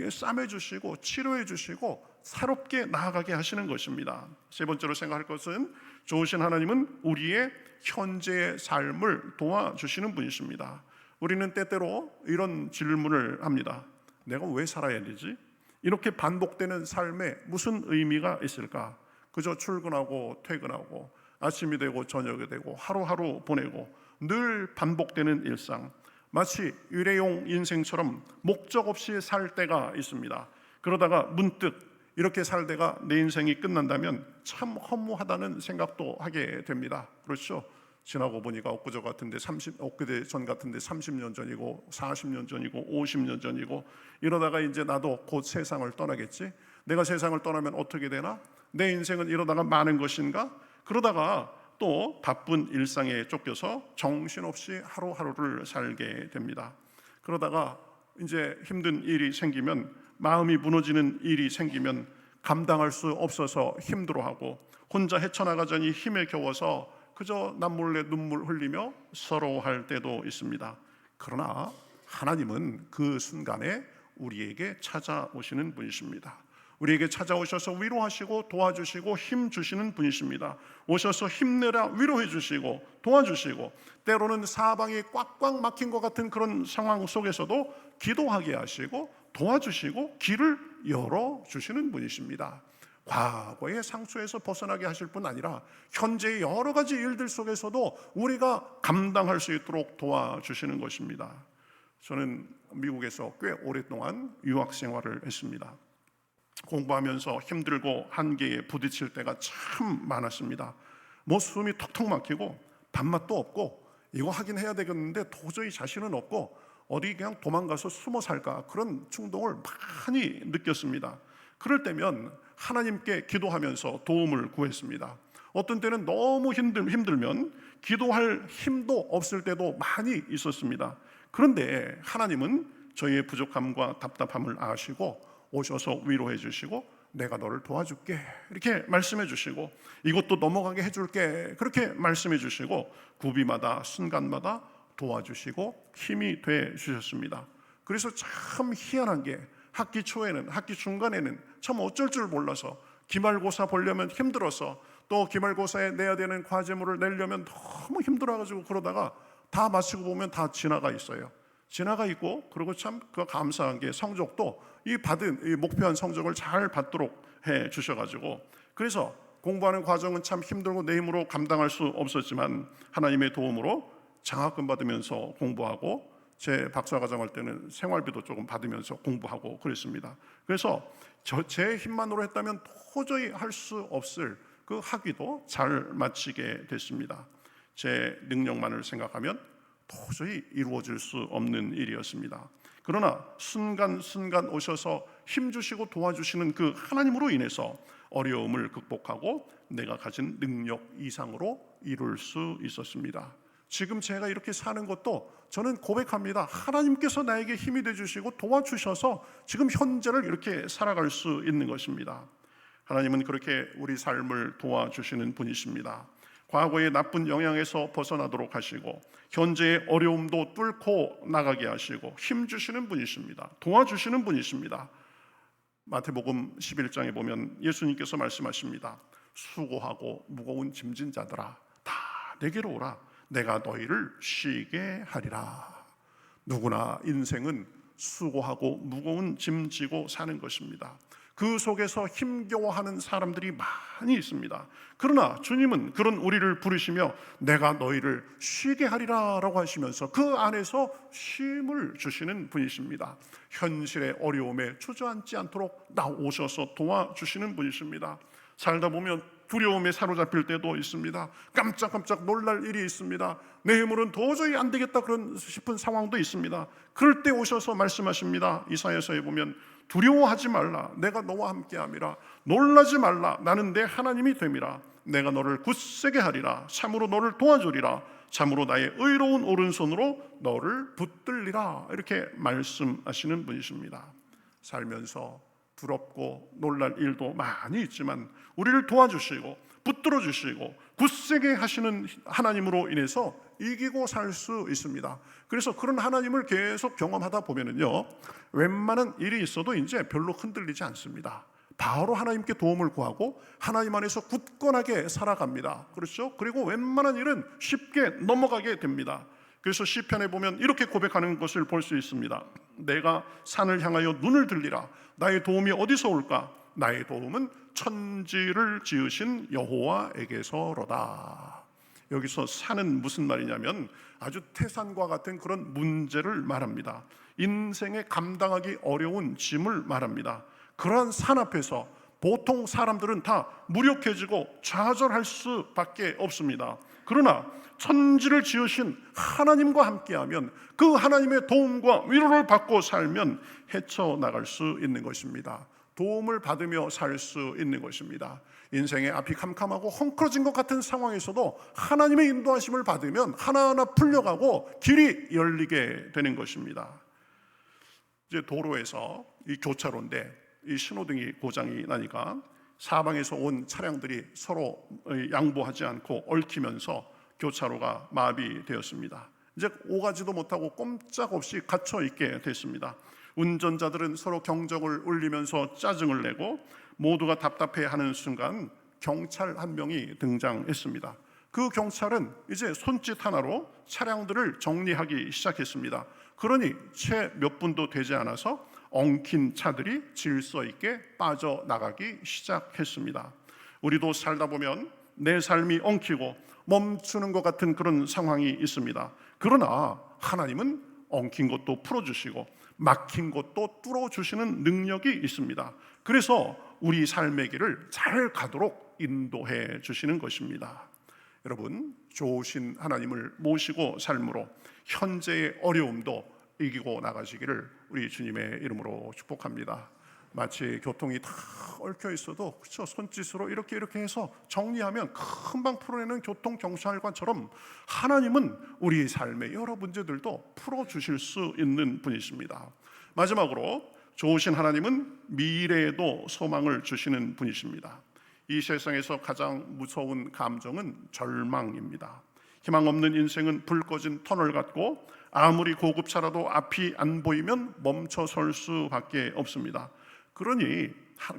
싸매 주시고 치료해 주시고 새롭게 나아가게 하시는 것입니다. 세 번째로 생각할 것은 좋으신 하나님은 우리의 현재의 삶을 도와주시는 분이십니다. 우리는 때때로 이런 질문을 합니다. 내가 왜 살아야 되지? 이렇게 반복되는 삶에 무슨 의미가 있을까? 그저 출근하고 퇴근하고 아침이 되고 저녁이 되고 하루하루 보내고 늘 반복되는 일상, 마치 일회용 인생처럼 목적 없이 살 때가 있습니다. 그러다가 문득 이렇게 살다가 내 인생이 끝난다면 참 허무하다는 생각도 하게 됩니다. 그렇죠? 지나고 보니까 엊그제 전 같은데 30년 전이고 40년 전이고 50년 전이고 이러다가 이제 나도 곧 세상을 떠나겠지? 내가 세상을 떠나면 어떻게 되나? 내 인생은 이러다가 많은 것인가? 그러다가 또 바쁜 일상에 쫓겨서 정신없이 하루하루를 살게 됩니다. 그러다가 이제 힘든 일이 생기면, 마음이 무너지는 일이 생기면 감당할 수 없어서 힘들어하고 혼자 헤쳐나가자니 힘에 겨워서 그저 남몰래 눈물 흘리며 서러워할 때도 있습니다. 그러나 하나님은 그 순간에 우리에게 찾아오시는 분이십니다. 우리에게 찾아오셔서 위로하시고 도와주시고 힘 주시는 분이십니다. 오셔서 힘내라 위로해 주시고 도와주시고, 때로는 사방이 꽉꽉 막힌 것 같은 그런 상황 속에서도 기도하게 하시고 도와주시고 길을 열어주시는 분이십니다. 과거의 상처에서 벗어나게 하실 뿐 아니라 현재의 여러 가지 일들 속에서도 우리가 감당할 수 있도록 도와주시는 것입니다. 저는 미국에서 꽤 오랫동안 유학 생활을 했습니다. 공부하면서 힘들고 한계에 부딪힐 때가 참 많았습니다. 뭐 숨이 턱턱 막히고 밥맛도 없고 이거 하긴 해야 되겠는데 도저히 자신은 없고 어디 그냥 도망가서 숨어 살까, 그런 충동을 많이 느꼈습니다. 그럴 때면 하나님께 기도하면서 도움을 구했습니다. 어떤 때는 너무 힘들면 기도할 힘도 없을 때도 많이 있었습니다. 그런데 하나님은 저희의 부족함과 답답함을 아시고 오셔서 위로해 주시고 내가 너를 도와줄게 이렇게 말씀해 주시고 이것도 넘어가게 해줄게 그렇게 말씀해 주시고 구비마다 순간마다 도와주시고 힘이 돼 주셨습니다. 그래서 참 희한한 게 학기 초에는, 학기 중간에는 참 어쩔 줄 몰라서 기말고사 보려면 힘들어서, 또 기말고사에 내야 되는 과제물을 내려면 너무 힘들어가지고 그러다가 다 마치고 보면 다 지나가 있어요. 지나가 있고, 그리고 참 그 감사한 게 성적도 이 목표한 성적을 잘 받도록 해 주셔가지고, 그래서 공부하는 과정은 참 힘들고 내 힘으로 감당할 수 없었지만 하나님의 도움으로 장학금 받으면서 공부하고, 제 박사과정 할 때는 생활비도 조금 받으면서 공부하고 그랬습니다. 그래서 제 힘만으로 했다면 도저히 할 수 없을 그 학위도 잘 마치게 됐습니다. 제 능력만을 생각하면 도저히 이루어질 수 없는 일이었습니다. 그러나 순간순간 오셔서 힘주시고 도와주시는 그 하나님으로 인해서 어려움을 극복하고 내가 가진 능력 이상으로 이룰 수 있었습니다. 지금 제가 이렇게 사는 것도 저는 고백합니다. 하나님께서 나에게 힘이 되주시고 도와주셔서 지금 현재를 이렇게 살아갈 수 있는 것입니다. 하나님은 그렇게 우리 삶을 도와주시는 분이십니다. 과거의 나쁜 영향에서 벗어나도록 하시고 현재의 어려움도 뚫고 나가게 하시고 힘주시는 분이십니다. 도와주시는 분이십니다. 마태복음 11장에 보면 예수님께서 말씀하십니다. 수고하고 무거운 짐진 자들아 다 내게로 오라. 내가 너희를 쉬게 하리라. 누구나 인생은 수고하고 무거운 짐 지고 사는 것입니다. 그 속에서 힘겨워하는 사람들이 많이 있습니다. 그러나 주님은 그런 우리를 부르시며 내가 너희를 쉬게 하리라 라고 하시면서 그 안에서 쉼을 주시는 분이십니다. 현실의 어려움에 주저앉지 않도록 나오셔서 도와주시는 분이십니다. 살다 보면 두려움에 사로잡힐 때도 있습니다. 깜짝깜짝 놀랄 일이 있습니다. 내 힘으로는 도저히 안 되겠다 그런 싶은 상황도 있습니다. 그럴 때 오셔서 말씀하십니다. 이사야서에 보면 두려워하지 말라. 내가 너와 함께함이라. 놀라지 말라. 나는 내 하나님이 됨이라. 내가 너를 굳세게 하리라. 참으로 너를 도와주리라. 참으로 나의 의로운 오른손으로 너를 붙들리라. 이렇게 말씀하시는 분이십니다. 살면서 두렵고 놀랄 일도 많이 있지만 우리를 도와주시고 붙들어 주시고 굳세게 하시는 하나님으로 인해서 이기고 살 수 있습니다. 그래서 그런 하나님을 계속 경험하다 보면은요, 웬만한 일이 있어도 이제 별로 흔들리지 않습니다. 바로 하나님께 도움을 구하고 하나님 안에서 굳건하게 살아갑니다. 그렇죠? 그리고 웬만한 일은 쉽게 넘어가게 됩니다. 그래서 시편에 보면 이렇게 고백하는 것을 볼 수 있습니다. 내가 산을 향하여 눈을 들리라. 나의 도움이 어디서 올까? 나의 도움은 천지를 지으신 여호와에게서로다. 여기서 산은 무슨 말이냐면 아주 태산과 같은 그런 문제를 말합니다. 인생에 감당하기 어려운 짐을 말합니다. 그러한 산 앞에서 보통 사람들은 다 무력해지고 좌절할 수밖에 없습니다. 그러나 천지를 지으신 하나님과 함께하면 그 하나님의 도움과 위로를 받고 살면 헤쳐나갈 수 있는 것입니다. 도움을 받으며 살 수 있는 것입니다. 인생의 앞이 캄캄하고 헝클어진 것 같은 상황에서도 하나님의 인도하심을 받으면 하나하나 풀려가고 길이 열리게 되는 것입니다. 이제 도로에서 이 교차로인데 이 신호등이 고장이 나니까 사방에서 온 차량들이 서로 양보하지 않고 얽히면서 교차로가 마비되었습니다. 이제 오가지도 못하고 꼼짝없이 갇혀 있게 됐습니다. 운전자들은 서로 경적을 울리면서 짜증을 내고 모두가 답답해하는 순간 경찰 한 명이 등장했습니다. 그 경찰은 이제 손짓 하나로 차량들을 정리하기 시작했습니다. 그러니 채 몇 분도 되지 않아서 엉킨 차들이 질서 있게 빠져나가기 시작했습니다. 우리도 살다 보면 내 삶이 엉키고 멈추는 것 같은 그런 상황이 있습니다. 그러나 하나님은 엉킨 것도 풀어주시고 막힌 것도 뚫어주시는 능력이 있습니다. 그래서 우리 삶의 길을 잘 가도록 인도해 주시는 것입니다. 여러분, 좋으신 하나님을 모시고 삶으로 현재의 어려움도 이기고 나가시기를 우리 주님의 이름으로 축복합니다. 마치 교통이 다 얽혀 있어도 그렇죠, 손짓으로 이렇게 해서 정리하면 금방 풀어내는 교통경찰관처럼 하나님은 우리 삶의 여러 문제들도 풀어주실 수 있는 분이십니다. 마지막으로 좋으신 하나님은 미래에도 소망을 주시는 분이십니다. 이 세상에서 가장 무서운 감정은 절망입니다. 희망 없는 인생은 불 꺼진 터널 같고 아무리 고급차라도 앞이 안 보이면 멈춰 설 수밖에 없습니다.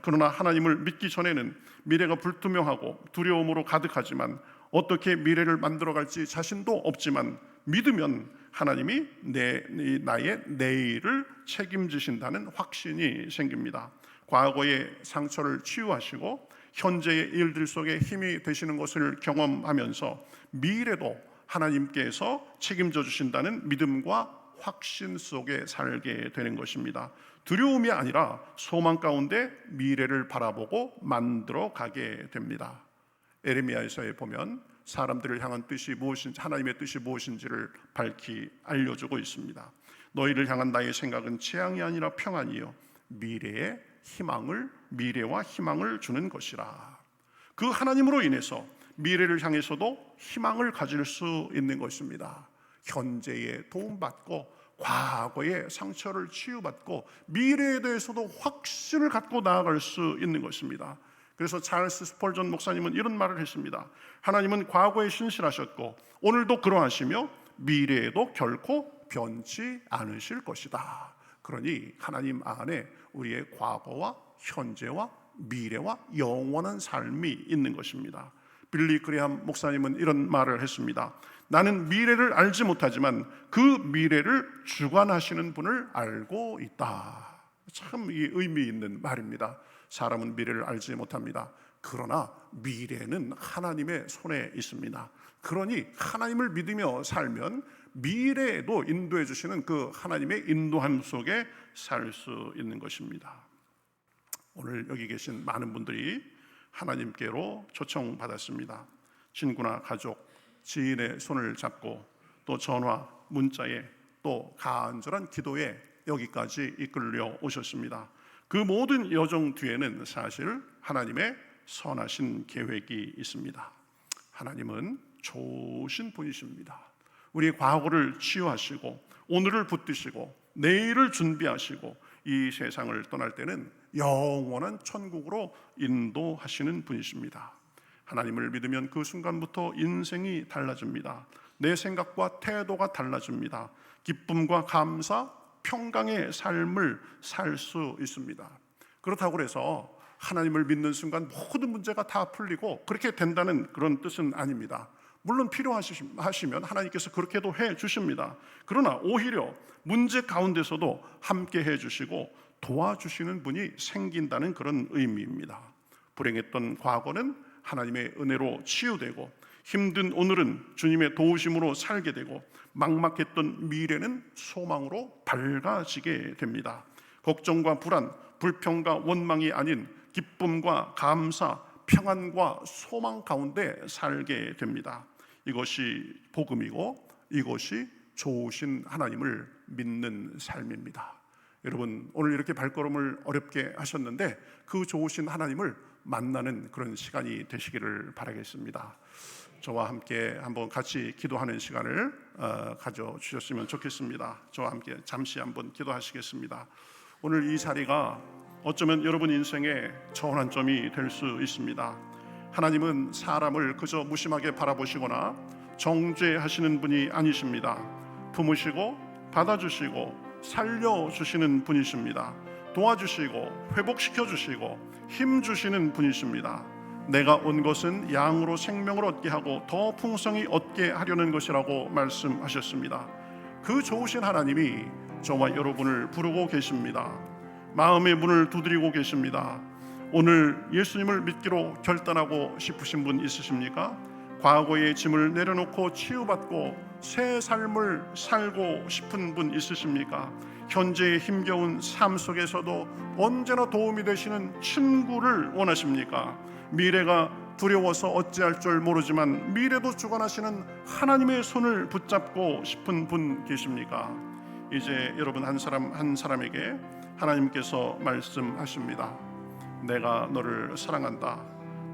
그러나 하나님을 믿기 전에는 미래가 불투명하고 두려움으로 가득하지만 어떻게 미래를 만들어갈지 자신도 없지만 믿으면 하나님이 나의 내일을 책임지신다는 확신이 생깁니다. 과거의 상처를 치유하시고 현재의 일들 속에 힘이 되시는 것을 경험하면서 미래도 하나님께서 책임져 주신다는 믿음과 확신 속에 살게 되는 것입니다. 두려움이 아니라 소망 가운데 미래를 바라보고 만들어 가게 됩니다. 에레미야에서에 보면 사람들을 향한 뜻이 무엇인지, 하나님의 뜻이 무엇인지를 밝히 알려주고 있습니다. 너희를 향한 나의 생각은 재앙이 아니라 평안이요 미래와 희망을 주는 것이라. 그 하나님으로 인해서 미래를 향해서도 희망을 가질 수 있는 것입니다. 현재에 도움받고 과거의 상처를 치유받고 미래에 대해서도 확신을 갖고 나아갈 수 있는 것입니다. 그래서 찰스 스펄전 목사님은 이런 말을 했습니다. 하나님은 과거에 신실하셨고 오늘도 그러하시며 미래에도 결코 변치 않으실 것이다. 그러니 하나님 안에 우리의 과거와 현재와 미래와 영원한 삶이 있는 것입니다. 빌리 그레함 목사님은 이런 말을 했습니다. 나는 미래를 알지 못하지만 그 미래를 주관하시는 분을 알고 있다. 참 이 의미 있는 말입니다. 사람은 미래를 알지 못합니다. 그러나 미래는 하나님의 손에 있습니다. 그러니 하나님을 믿으며 살면 미래에도 인도해 주시는 그 하나님의 인도함 속에 살 수 있는 것입니다. 오늘 여기 계신 많은 분들이 하나님께로 초청받았습니다. 친구나 가족, 지인의 손을 잡고 또 전화, 문자에 또 간절한 기도에 여기까지 이끌려 오셨습니다. 그 모든 여정 뒤에는 사실 하나님의 선하신 계획이 있습니다. 하나님은 좋으신 분이십니다. 우리의 과거를 치유하시고 오늘을 붙드시고 내일을 준비하시고 이 세상을 떠날 때는 영원한 천국으로 인도하시는 분이십니다. 하나님을 믿으면 그 순간부터 인생이 달라집니다. 내 생각과 태도가 달라집니다. 기쁨과 감사, 평강의 삶을 살 수 있습니다. 그렇다고 해서 하나님을 믿는 순간 모든 문제가 다 풀리고 그렇게 된다는 그런 뜻은 아닙니다. 물론 필요하시면 하나님께서 그렇게도 해 주십니다. 그러나 오히려 문제 가운데서도 함께 해 주시고 도와주시는 분이 생긴다는 그런 의미입니다. 불행했던 과거는 하나님의 은혜로 치유되고 힘든 오늘은 주님의 도우심으로 살게 되고 막막했던 미래는 소망으로 밝아지게 됩니다. 걱정과 불안, 불평과 원망이 아닌 기쁨과 감사, 평안과 소망 가운데 살게 됩니다. 이것이 복음이고 이것이 좋으신 하나님을 믿는 삶입니다. 여러분, 오늘 이렇게 발걸음을 어렵게 하셨는데 그 좋으신 하나님을 만나는 그런 시간이 되시기를 바라겠습니다. 저와 함께 한번 같이 기도하는 시간을 가져주셨으면 좋겠습니다. 저와 함께 잠시 한번 기도하시겠습니다. 오늘 이 자리가 어쩌면 여러분 인생의 전환점이 될 수 있습니다. 하나님은 사람을 그저 무심하게 바라보시거나 정죄하시는 분이 아니십니다. 품으시고 받아주시고 살려주시는 분이십니다. 도와주시고 회복시켜주시고 힘주시는 분이십니다. 내가 온 것은 양으로 생명을 얻게 하고 더 풍성히 얻게 하려는 것이라고 말씀하셨습니다. 그 좋으신 하나님이 저와 여러분을 부르고 계십니다. 마음의 문을 두드리고 계십니다. 오늘 예수님을 믿기로 결단하고 싶으신 분 있으십니까? 과거의 짐을 내려놓고 치유받고 새 삶을 살고 싶은 분 있으십니까? 현재의 힘겨운 삶 속에서도 언제나 도움이 되시는 친구를 원하십니까? 미래가 두려워서 어찌할 줄 모르지만 미래도 주관하시는 하나님의 손을 붙잡고 싶은 분 계십니까? 이제 여러분 한 사람 한 사람에게 하나님께서 말씀하십니다. 내가 너를 사랑한다.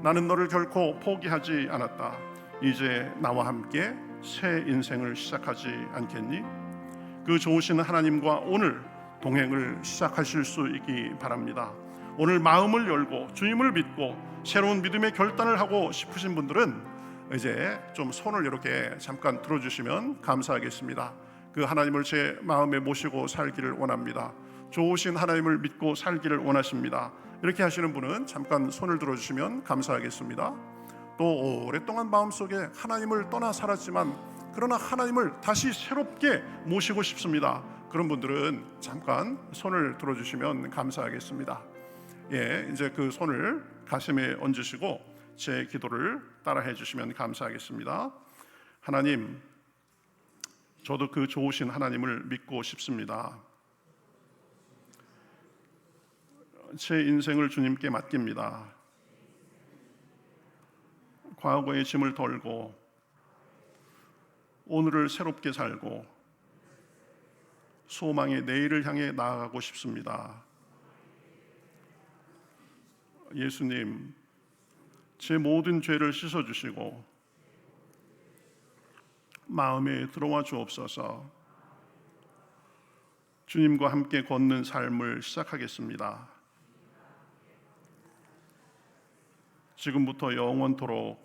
나는 너를 결코 포기하지 않았다. 이제 나와 함께 새 인생을 시작하지 않겠니? 그 좋으신 하나님과 오늘 동행을 시작하실 수 있기 바랍니다. 오늘 마음을 열고 주님을 믿고 새로운 믿음의 결단을 하고 싶으신 분들은 이제 좀 손을 이렇게 잠깐 들어주시면 감사하겠습니다. 그 하나님을 제 마음에 모시고 살기를 원합니다. 좋으신 하나님을 믿고 살기를 원하십니다. 이렇게 하시는 분은 잠깐 손을 들어주시면 감사하겠습니다. 또 오랫동안 마음속에 하나님을 떠나 살았지만 그러나 하나님을 다시 새롭게 모시고 싶습니다. 그런 분들은 잠깐 손을 들어주시면 감사하겠습니다. 예, 이제 그 손을 가슴에 얹으시고 제 기도를 따라해 주시면 감사하겠습니다. 하나님, 저도 그 좋으신 하나님을 믿고 싶습니다. 제 인생을 주님께 맡깁니다. 과거의 짐을 덜고 오늘을 새롭게 살고 소망의 내일을 향해 나아가고 싶습니다. 예수님, 제 모든 죄를 씻어주시고 마음에 들어와 주옵소서. 주님과 함께 걷는 삶을 시작하겠습니다. 지금부터 영원토록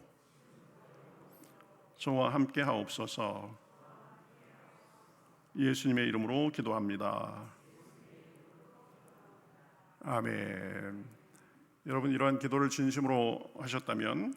저와 함께 하옵소서. 예수님의 이름으로 기도합니다. 아멘. 여러분, 이러한 기도를 진심으로 하셨다면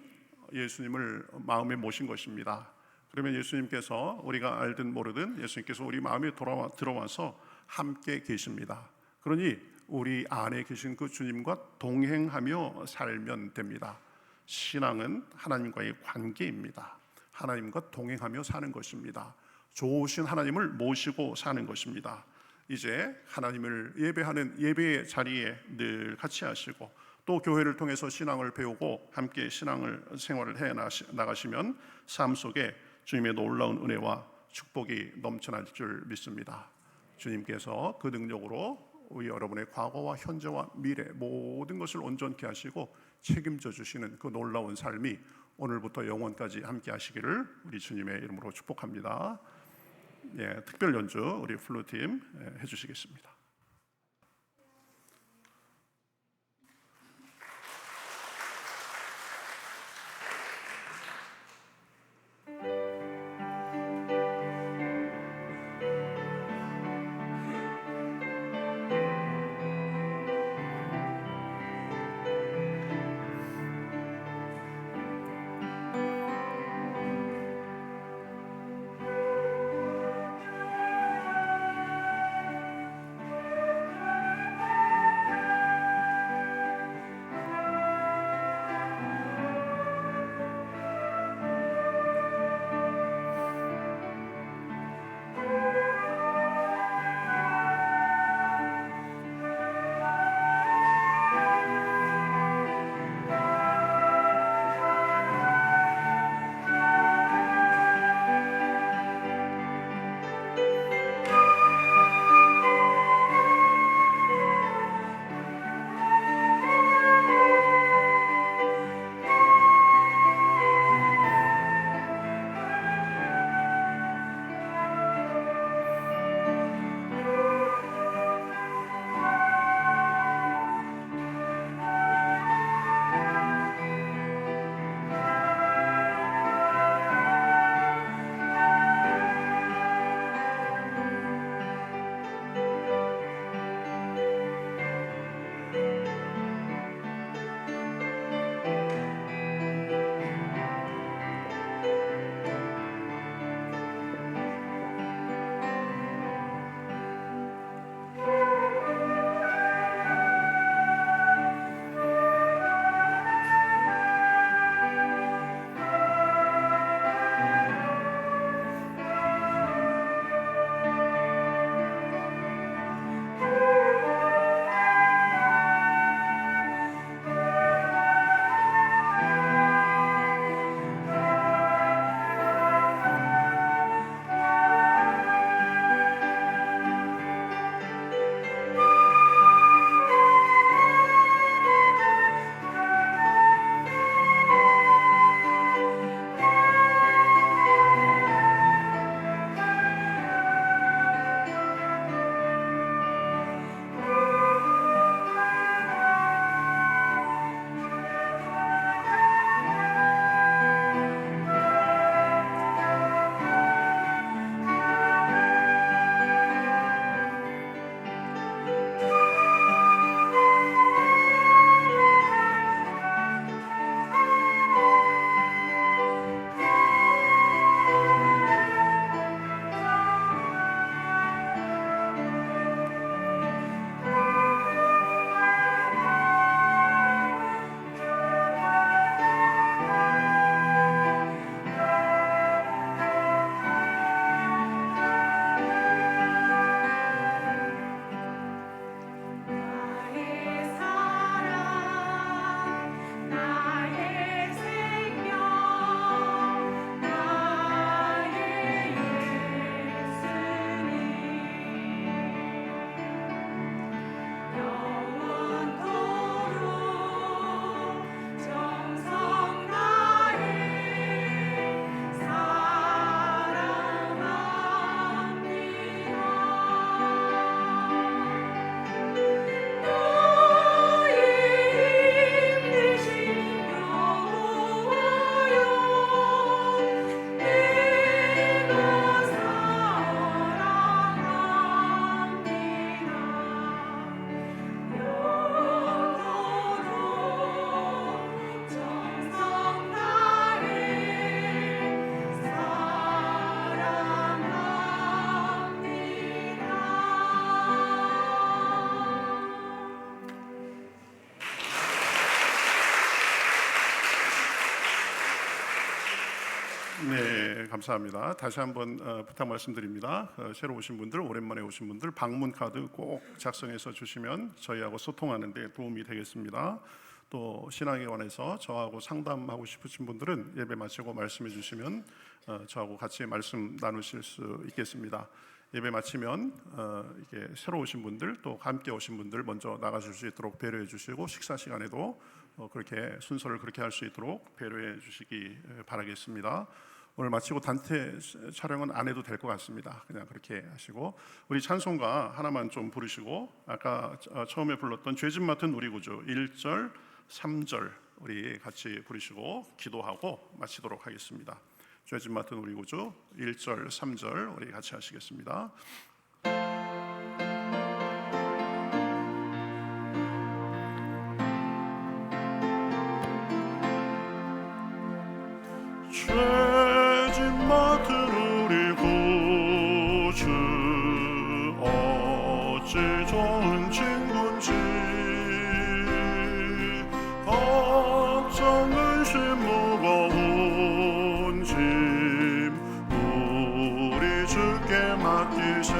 예수님을 마음에 모신 것입니다. 그러면 예수님께서 우리가 알든 모르든 예수님께서 우리 마음에 들어와서 함께 계십니다. 그러니 우리 안에 계신 그 주님과 동행하며 살면 됩니다. 신앙은 하나님과의 관계입니다. 하나님과 동행하며 사는 것입니다. 좋으신 하나님을 모시고 사는 것입니다. 이제 하나님을 예배하는 예배의 자리에 늘 같이 하시고 또 교회를 통해서 신앙을 배우고 함께 신앙을 생활을 해 나가시면 삶 속에 주님의 놀라운 은혜와 축복이 넘쳐날 줄 믿습니다. 주님께서 그 능력으로 우리 여러분의 과거와 현재와 미래 모든 것을 온전케 하시고 책임져 주시는 그 놀라운 삶이 오늘부터 영원까지 함께 하시기를 우리 주님의 이름으로 축복합니다. 예, 특별 연주 우리 플루팀 해주시겠습니다. 네, 감사합니다. 다시 한번 부탁 말씀드립니다. 새로 오신 분들, 오랜만에 오신 분들 방문 카드 꼭 작성해서 주시면 저희하고 소통하는 데 도움이 되겠습니다. 또 신앙에 관해서 저하고 상담하고 싶으신 분들은 예배 마치고 말씀해 주시면 저하고 같이 말씀 나누실 수 있겠습니다. 예배 마치면 이게 새로 오신 분들 또 함께 오신 분들 먼저 나가실 수 있도록 배려해 주시고 식사 시간에도 그렇게 순서를 그렇게 할 수 있도록 배려해 주시기 바라겠습니다. 오늘 마치고 단체 촬영은 안 해도 될 것 같습니다. 그냥 그렇게 하시고 우리 찬송가 하나만 좀 부르시고 아까 처음에 불렀던 죄짐 맡은 우리 구주 1절 3절 우리 같이 부르시고 기도하고 마치도록 하겠습니다. 죄짐 맡은 우리 구주 1절 3절 우리 같이 하시겠습니다. 죄짐 맡은 우리 구주 어찌 좋은 친구인지 걱정 근심 무거운 짐 우리 주께 맡기세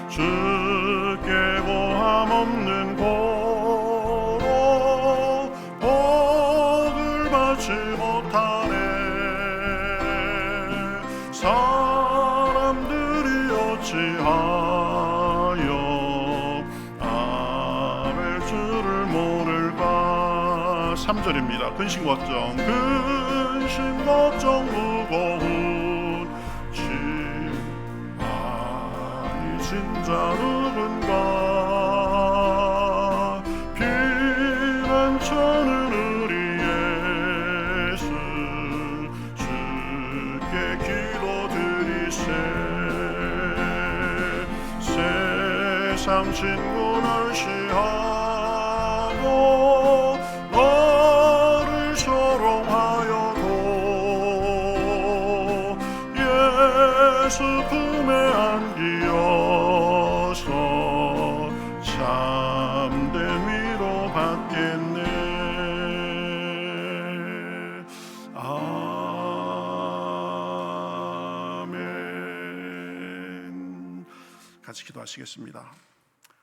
주께 고함 없는 고로 복을 받지 못하네 사람들이 어찌하여 아벨 주를 모를까 3절입니다. 근심 걱정 무거운 짐 많이 진 자 누군가 피난처는 우리 예수 주께 기도드리세 세상 친구는 시하고 너를 조롱하여도 예수 품에 안기어서 참된 위로 받겠네. 아멘. 같이 기도하시겠습니다.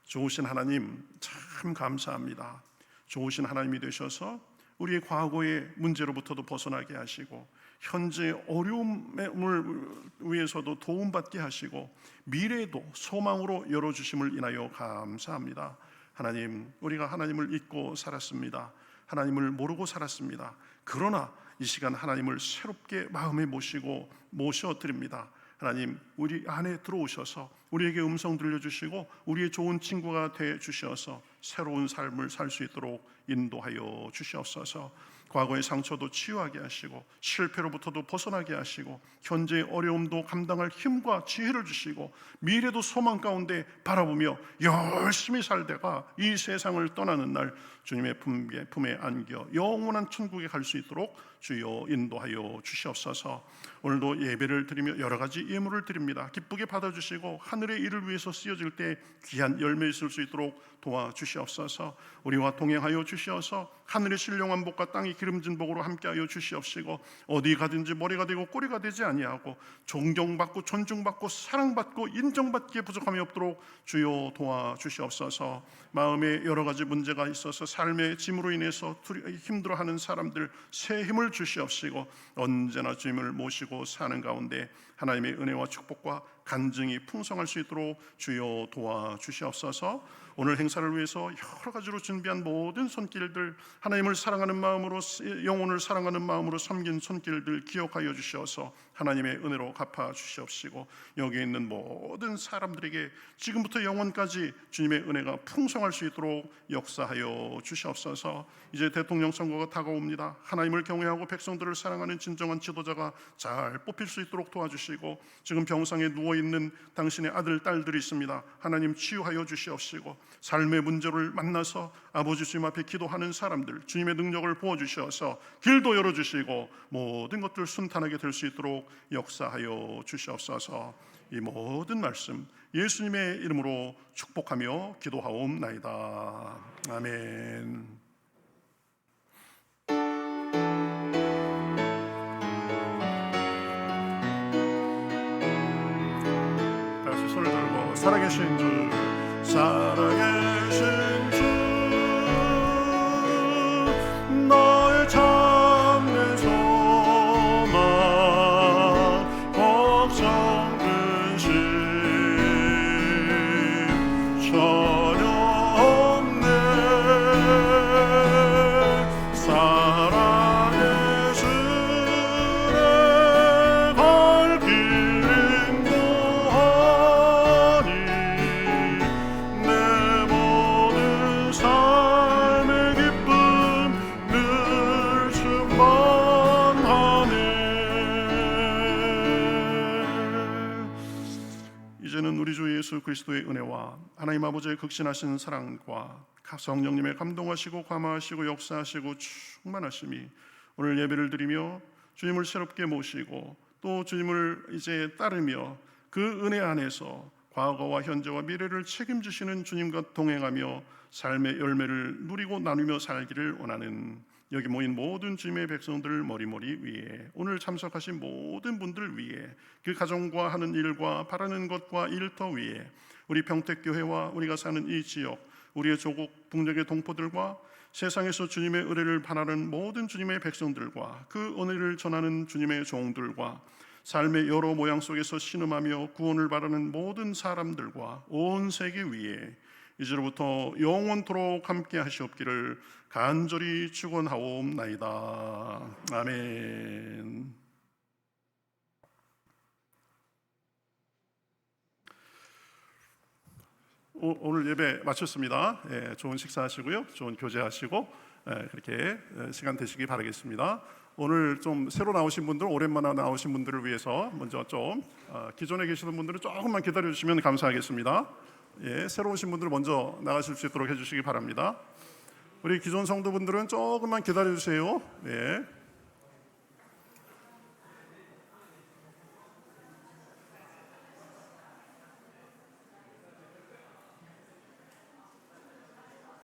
좋으신 하나님 참 감사합니다. 좋으신 하나님이 되셔서 우리의 과거의 문제로부터도 벗어나게 하시고 현재 어려움을 위해서도 도움받게 하시고 미래도 소망으로 열어주심을 인하여 감사합니다. 하나님, 우리가 하나님을 잊고 살았습니다. 하나님을 모르고 살았습니다. 그러나 이 시간 하나님을 새롭게 마음에 모셔드립니다. 하나님, 우리 안에 들어오셔서 우리에게 음성 들려주시고 우리의 좋은 친구가 되주셔서 새로운 삶을 살 수 있도록 인도하여 주시옵소서. 과거의 상처도 치유하게 하시고 실패로부터도 벗어나게 하시고 현재의 어려움도 감당할 힘과 지혜를 주시고 미래도 소망 가운데 바라보며 열심히 살다가 이 세상을 떠나는 날 주님의 품에 안겨 영원한 천국에 갈 수 있도록 주여 인도하여 주시옵소서. 오늘도 예배를 드리며 여러 가지 예물을 드립니다. 기쁘게 받아주시고 하늘의 일을 위해서 쓰여질 때 귀한 열매 있을 수 있도록 도와주시옵소서. 우리와 동행하여 주시어서 하늘의 신령한 복과 땅의 기름진 복으로 함께하여 주시옵시고 어디 가든지 머리가 되고 꼬리가 되지 아니하고 존경받고 존중받고 사랑받고 인정받기에 부족함이 없도록 주여 도와주시옵소서. 마음에 여러 가지 문제가 있어서 삶의 짐으로 인해서 힘들어하는 사람들 새 힘을 주시옵시고 언제나 주님을 모시고 사는 가운데 하나님의 은혜와 축복과 간증이 풍성할 수 있도록 주여 도와주시옵소서. 오늘 행사를 위해서 여러 가지로 준비한 모든 손길들 하나님을 사랑하는 마음으로 영혼을 사랑하는 마음으로 섬긴 손길들 기억하여 주시어서 하나님의 은혜로 갚아 주시옵시고 여기 있는 모든 사람들에게 지금부터 영원까지 주님의 은혜가 풍성할 수 있도록 역사하여 주시옵소서. 이제 대통령 선거가 다가옵니다. 하나님을 경외하고 백성들을 사랑하는 진정한 지도자가 잘 뽑힐 수 있도록 도와주시고 지금 병상에 누워있는 당신의 아들 딸들이 있습니다. 하나님 치유하여 주시옵시고 삶의 문제를 만나서 아버지 주님 앞에 기도하는 사람들 주님의 능력을 부어주셔서 길도 열어주시고 모든 것들 순탄하게 될 수 있도록 역사하여 주시옵소서. 이 모든 말씀 예수님의 이름으로 축복하며 기도하옵나이다. 아멘. 살아계신 주, 살아계신 주, 너의 참된 소망, 걱정 근심 전혀 없네. 살아계시네. 갈 길 인도하니 내 모든 삶의 기쁨 늘 충만하네. 이제는 우리 주 예수 그리스도의 은혜와 하나님 아버지의 극신하신 사랑과 성령님의 감동하시고 감화하시고 역사하시고 충만하심이 오늘 예배를 드리며 주님을 새롭게 모시고 또 주님을 이제 따르며 그 은혜 안에서 과거와 현재와 미래를 책임지시는 주님과 동행하며 삶의 열매를 누리고 나누며 살기를 원하는 여기 모인 모든 주님의 백성들 머리머리 위에, 오늘 참석하신 모든 분들 위에, 그 가정과 하는 일과 바라는 것과 일터 위에, 우리 평택교회와 우리가 사는 이 지역, 우리의 조국 북녘의 동포들과 세상에서 주님의 은혜를 바라는 모든 주님의 백성들과 그 은혜를 전하는 주님의 종들과 삶의 여러 모양 속에서 신음하며 구원을 바라는 모든 사람들과 온 세계 위에 이제로부터 영원토록 함께 하시옵기를 간절히 축원하옵나이다. 아멘. 오늘 예배 마쳤습니다. 좋은 식사하시고요, 좋은 교제하시고 그렇게 시간 되시기 바라겠습니다. 오늘 좀 새로 나오신 분들, 오랜만에 나오신 분들을 위해서 먼저 좀 기존에 계시는 분들은 조금만 기다려 주시면 감사하겠습니다. 새로 오신 분들 먼저 나가실 수 있도록 해주시기 바랍니다. 우리 기존 성도분들은 조금만 기다려 주세요.